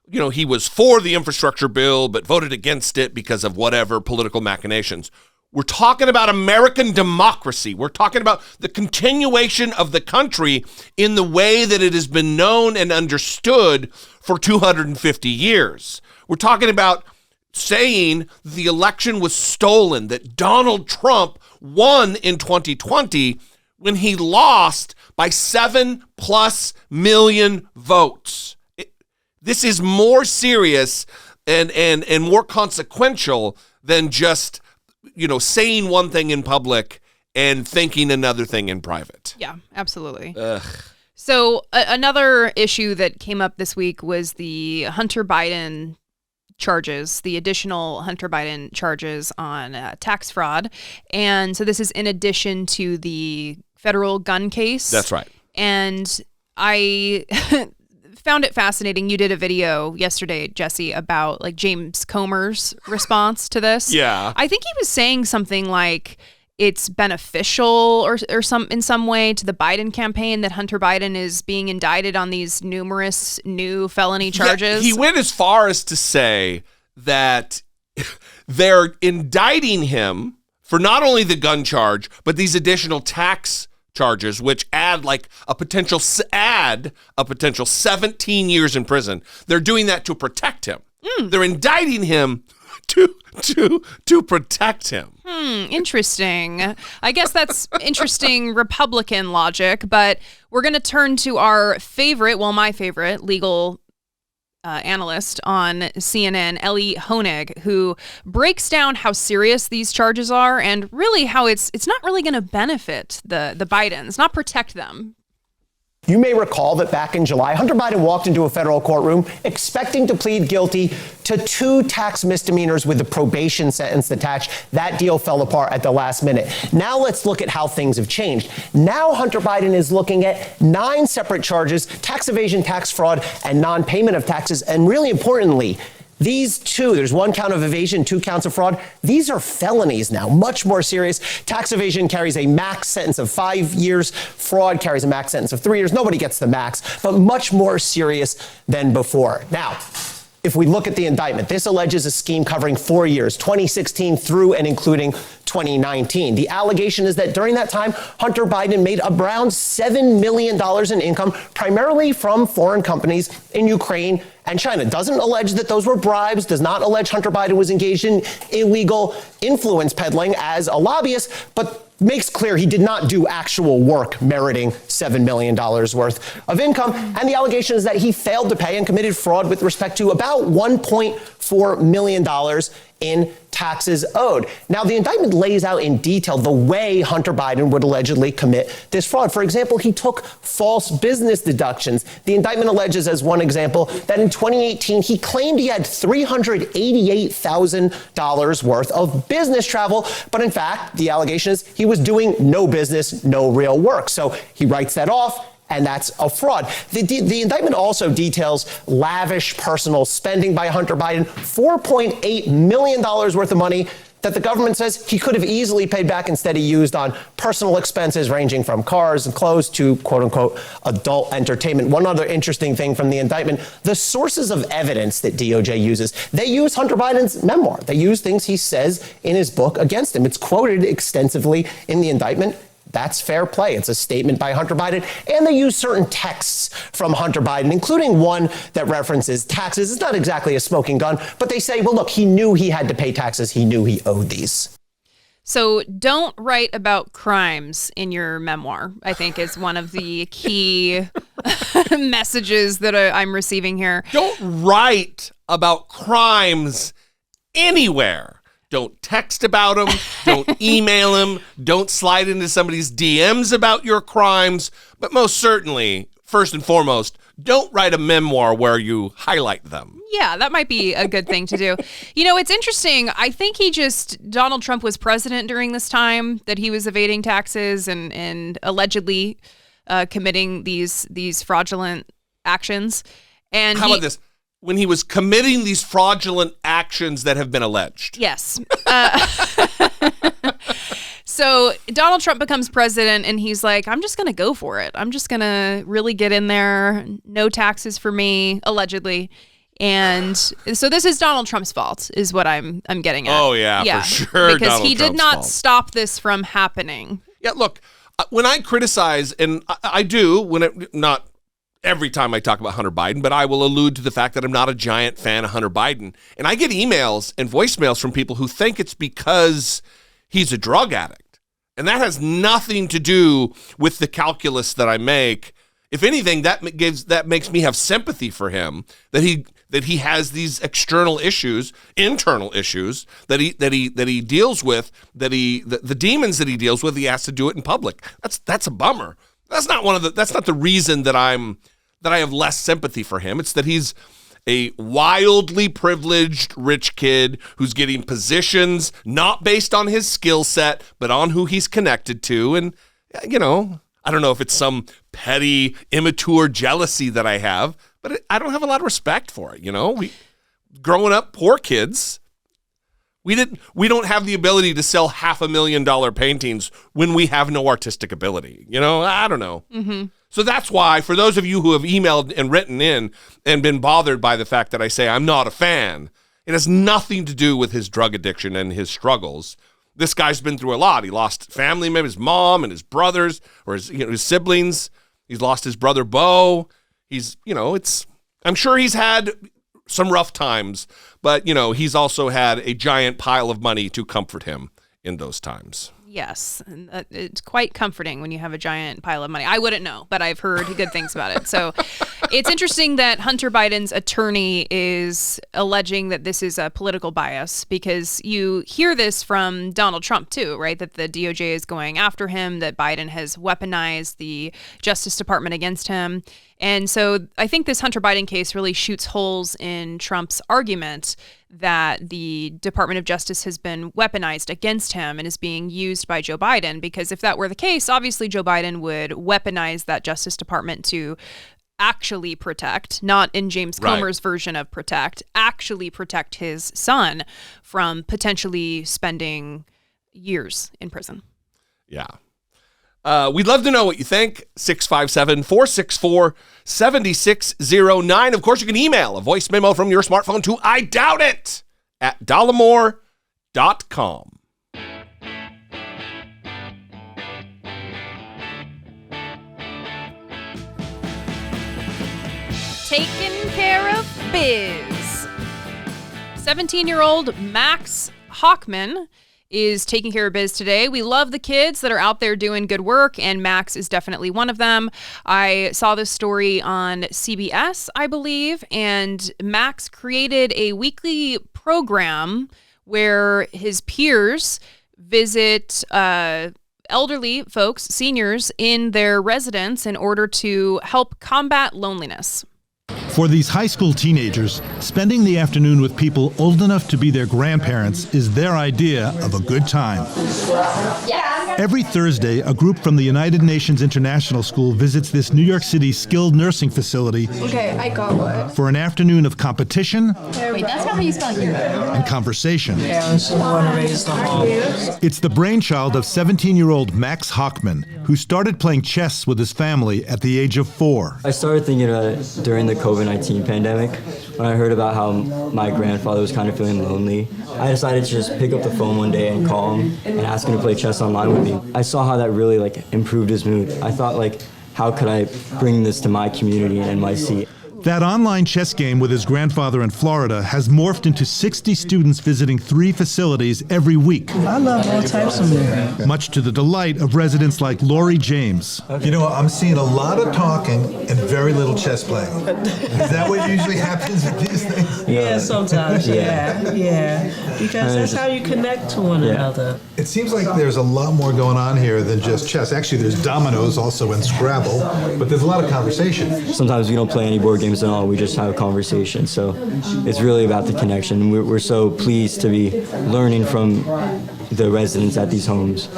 he was for the infrastructure bill but voted against it because of whatever political machinations. We're talking about American democracy. We're talking about the continuation of the country in the way that it has been known and understood for 250 years. We're talking about saying the election was stolen, that Donald Trump won in 2020 when he lost by 7+ million votes. This is more serious and more consequential than just saying one thing in public and thinking another thing in private. Yeah, absolutely. Ugh. So another issue that came up this week was the Hunter Biden charges, the additional Hunter Biden charges on tax fraud. And so this is in addition to the federal gun case. That's right. And I found it fascinating. You did a video yesterday, Jesse, about like James Comer's response to this. Yeah. I think he was saying something like it's beneficial or in some way to the Biden campaign that Hunter Biden is being indicted on these numerous new felony charges. Yeah, he went as far as to say that they're indicting him for not only the gun charge, but these additional tax charges, which add a potential 17 years in prison. They're doing that to protect him. They're indicting him to protect him. Interesting. I guess that's interesting Republican logic, but we're going to turn to our favorite, my favorite legal analyst on CNN, Ellie Honig, who breaks down how serious these charges are and really how it's not really going to benefit the Bidens, not protect them. You may recall that back in July, Hunter Biden walked into a federal courtroom expecting to plead guilty to 2 tax misdemeanors with a probation sentence attached. That deal fell apart at the last minute. Now let's look at how things have changed. Now Hunter Biden is looking at 9 separate charges: tax evasion, tax fraud, and non-payment of taxes. And really importantly, these 2, there's 1 count of evasion, 2 counts of fraud. These are felonies now, much more serious. Tax evasion carries a max sentence of 5 years. Fraud carries a max sentence of 3 years. Nobody gets the max, but much more serious than before. Now, if we look at the indictment, this alleges a scheme covering 4 years, 2016 through and including 2019. The allegation is that during that time, Hunter Biden made around $7 million in income, primarily from foreign companies in Ukraine and China. Doesn't allege that those were bribes, does not allege Hunter Biden was engaged in illegal influence peddling as a lobbyist, but makes clear he did not do actual work meriting $7 million worth of income. And the allegation is that he failed to pay and committed fraud with respect to about $1.4 million in taxes owed. Now, the indictment lays out in detail the way Hunter Biden would allegedly commit this fraud. For example, he took false business deductions. The indictment alleges, as one example, that in 2018, he claimed he had $388,000 worth of business travel. But in fact, the allegation is he was doing no business, no real work. So he writes that off. And that's a fraud. The indictment also details lavish personal spending by Hunter Biden, $4.8 million worth of money that the government says he could have easily paid back. Instead, he used on personal expenses ranging from cars and clothes to, quote unquote, adult entertainment. One other interesting thing from the indictment, the sources of evidence that DOJ uses, they use Hunter Biden's memoir. They use things he says in his book against him. It's quoted extensively in the indictment. That's fair play. It's a statement by Hunter Biden. And they use certain texts from Hunter Biden, including one that references taxes. It's not exactly a smoking gun, but they say, well, look, he knew he had to pay taxes. He knew he owed these. So don't write about crimes in your memoir, I think is one of the key messages that I'm receiving here. Don't write about crimes anywhere. Don't text about them. Don't email them. Don't slide into somebody's DMs about your crimes. But most certainly, first and foremost, don't write a memoir where you highlight them. Yeah, that might be a good thing to do. You know, it's interesting. I think Donald Trump was president during this time that he was evading taxes and allegedly committing these fraudulent actions. And how about this? When he was committing these fraudulent actions that have been alleged. Yes. So Donald Trump becomes president and he's like, I'm just going to go for it. I'm just going to really get in there. No taxes for me, allegedly. And so this is Donald Trump's fault is what I'm getting at. Oh, yeah, for sure. Because Donald he did Trump's not fault. stop this from happening. Yeah, look, when I criticize, and I do, not every time I talk about Hunter Biden, but I will allude to the fact that I'm not a giant fan of Hunter Biden. And I get emails and voicemails from people who think it's because he's a drug addict. And that has nothing to do with the calculus that I make. If anything, that makes me have sympathy for him, that he has these external issues, internal issues that he deals with, the demons that he deals with, he has to do it in public. That's a bummer. That's not the reason that I have less sympathy for him. It's that he's a wildly privileged rich kid who's getting positions not based on his skill set, but on who he's connected to. And, you know, I don't know if it's some petty, immature jealousy that I have, but I don't have a lot of respect for it. You know, growing up poor kids, we don't have the ability to sell $500,000 paintings when we have no artistic ability. You know, I don't know. Mm-hmm. So that's why, for those of you who have emailed and written in and been bothered by the fact that I say I'm not a fan, it has nothing to do with his drug addiction and his struggles. This guy's been through a lot. He lost family members, his mom and his brothers, or his siblings. He's lost his brother Bo. I'm sure he's had some rough times, but he's also had a giant pile of money to comfort him in those times. Yes, and it's quite comforting when you have a giant pile of money. I wouldn't know, but I've heard good things about it. So it's interesting that Hunter Biden's attorney is alleging that this is a political bias, because you hear this from Donald Trump too, right? That the DOJ is going after him, that Biden has weaponized the Justice Department against him. And so I think this Hunter Biden case really shoots holes in Trump's argument that the Department of Justice has been weaponized against him and is being used by Joe Biden. Because if that were the case, obviously Joe Biden would weaponize that Justice Department to actually protect, not in James Comer's version of protect, actually protect his son from potentially spending years in prison. Yeah. We'd love to know what you think. 657-464-7609. Of course, you can email a voice memo from your smartphone to idoubt@dollemore.com. Taking care of biz. 17-year-old Max Hochman is taking care of biz today. We love the kids that are out there doing good work, and Max is definitely one of them. I saw this story on CBS, I believe, and Max created a weekly program where his peers visit elderly folks, seniors, in their residence in order to help combat loneliness. For these high school teenagers, spending the afternoon with people old enough to be their grandparents is their idea of a good time. Every Thursday, a group from the United Nations International School visits this New York City skilled nursing facility for an afternoon of competition Wait, that's not how you spell your name. and conversation. Yeah, It's the brainchild of 17-year-old Max Hochman, who started playing chess with his family at the age of 4. I started thinking about it during the COVID-19 pandemic. When I heard about how my grandfather was kind of feeling lonely, I decided to just pick up the phone one day and call him and ask him to play chess online with me. I saw how that really improved his mood. I thought how could I bring this to my community in NYC? That online chess game with his grandfather in Florida has morphed into 60 students visiting 3 facilities every week. I love all types of music. Much to the delight of residents like Lori James. You know, I'm seeing a lot of talking and very little chess playing. Is that what usually happens with these things? Yeah, sometimes, yeah. Because that's how you connect to one another. It seems like there's a lot more going on here than just chess. Actually, there's dominoes also and Scrabble, but there's a lot of conversation. Sometimes we don't play any board games at all. We just have a conversation. So it's really about the connection. We're so pleased to be learning from the residents at these homes.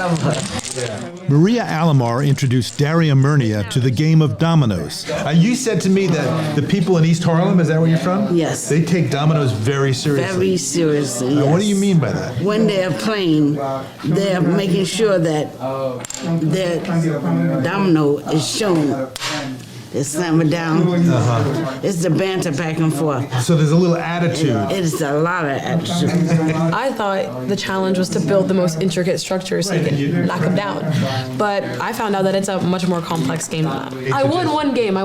Maria Alomar introduced Daria Murnia to the game of dominoes. You said to me that the people in East Harlem, is that where you're from? Yes. They take dominoes very seriously. Very seriously, yes. What do you mean by that? When they're playing, they're making sure that their domino is shown. They slam it down. It's the banter back and forth. So there's a little attitude. It's a lot of attitude. I thought the challenge was to build the most intricate structures so you can knock them down. But I found out that it's a much more complex game than that. I won one game,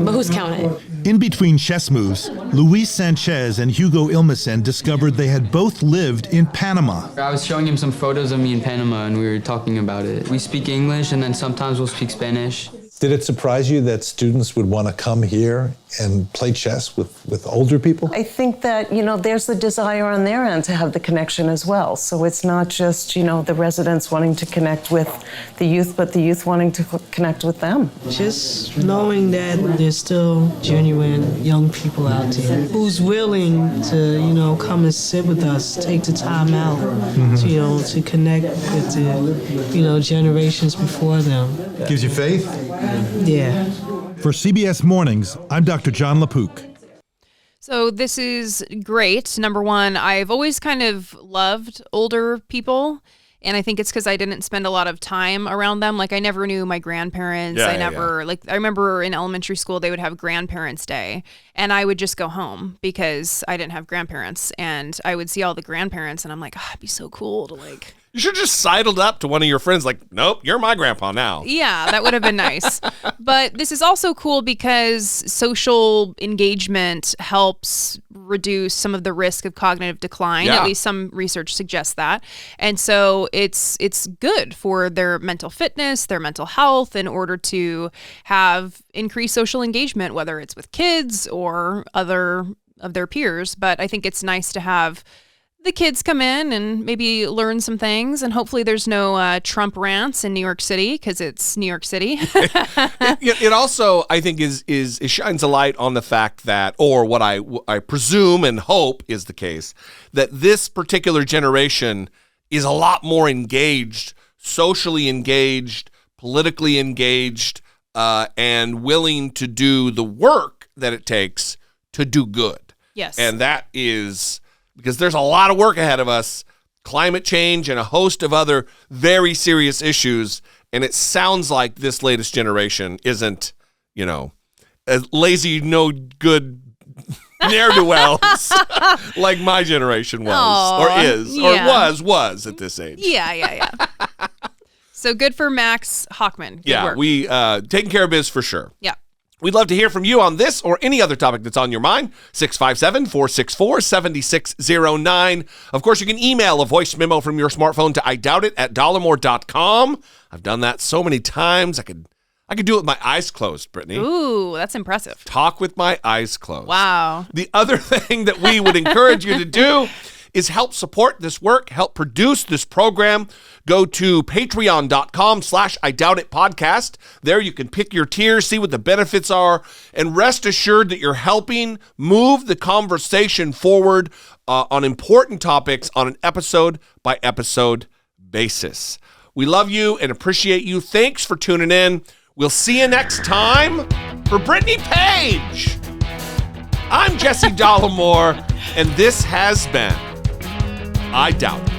but who's counting? In between chess moves, Luis Sanchez and Hugo Ilmesen discovered they had both lived in Panama. I was showing him some photos of me in Panama and we were talking about it. We speak English and then sometimes we'll speak Spanish. Did it surprise you that students would want to come here and play chess with older people? I think that, there's the desire on their end to have the connection as well. So it's not just, the residents wanting to connect with the youth, but the youth wanting to connect with them. Just knowing that there's still genuine young people out there who's willing to, come and sit with us, take the time out, to connect with the, generations before them. Gives you faith? Yeah. For CBS Mornings, I'm Dr. John LaPook. So this is great. Number one, I've always kind of loved older people. And I think it's because I didn't spend a lot of time around them. Like, I never knew my grandparents. I remember in elementary school, they would have Grandparents' Day. And I would just go home because I didn't have grandparents. And I would see all the grandparents, and I'm like, it'd be so cool to, like... You should have just sidled up to one of your friends like, nope, you're my grandpa now. Yeah, that would have been nice. But this is also cool because social engagement helps reduce some of the risk of cognitive decline. Yeah. At least some research suggests that. And so it's good for their mental fitness, their mental health, in order to have increased social engagement, whether it's with kids or other of their peers. But I think it's nice to have the kids come in and maybe learn some things, and hopefully there's no Trump rants in New York City because it's New York City. It also, I think, it shines a light on the fact that, or what I presume and hope is the case, that this particular generation is a lot more engaged, socially engaged, politically engaged, and willing to do the work that it takes to do good. Yes. And that is... because there's a lot of work ahead of us, climate change and a host of other very serious issues. And it sounds like this latest generation isn't, as lazy, no good ne'er-do-wells like my generation was, or is, yeah. or was at this age. Yeah. So good for Max Hochman. Good work. We taking care of biz for sure. Yeah. We'd love to hear from you on this or any other topic that's on your mind. 657-464-7609. Of course, you can email a voice memo from your smartphone to idoubitit@dollemore.com. I've done that so many times. I could do it with my eyes closed, Brittany. Ooh, that's impressive. Talk with my eyes closed. Wow. The other thing that we would encourage you to do is help support this work, help produce this program. Go to patreon.com/IDoubtItPodcast. There you can pick your tier, see what the benefits are, and rest assured that you're helping move the conversation forward on important topics on an episode-by-episode basis. We love you and appreciate you. Thanks for tuning in. We'll see you next time. For Brittany Page, I'm Jesse Dollemore, and this has been I Doubt It.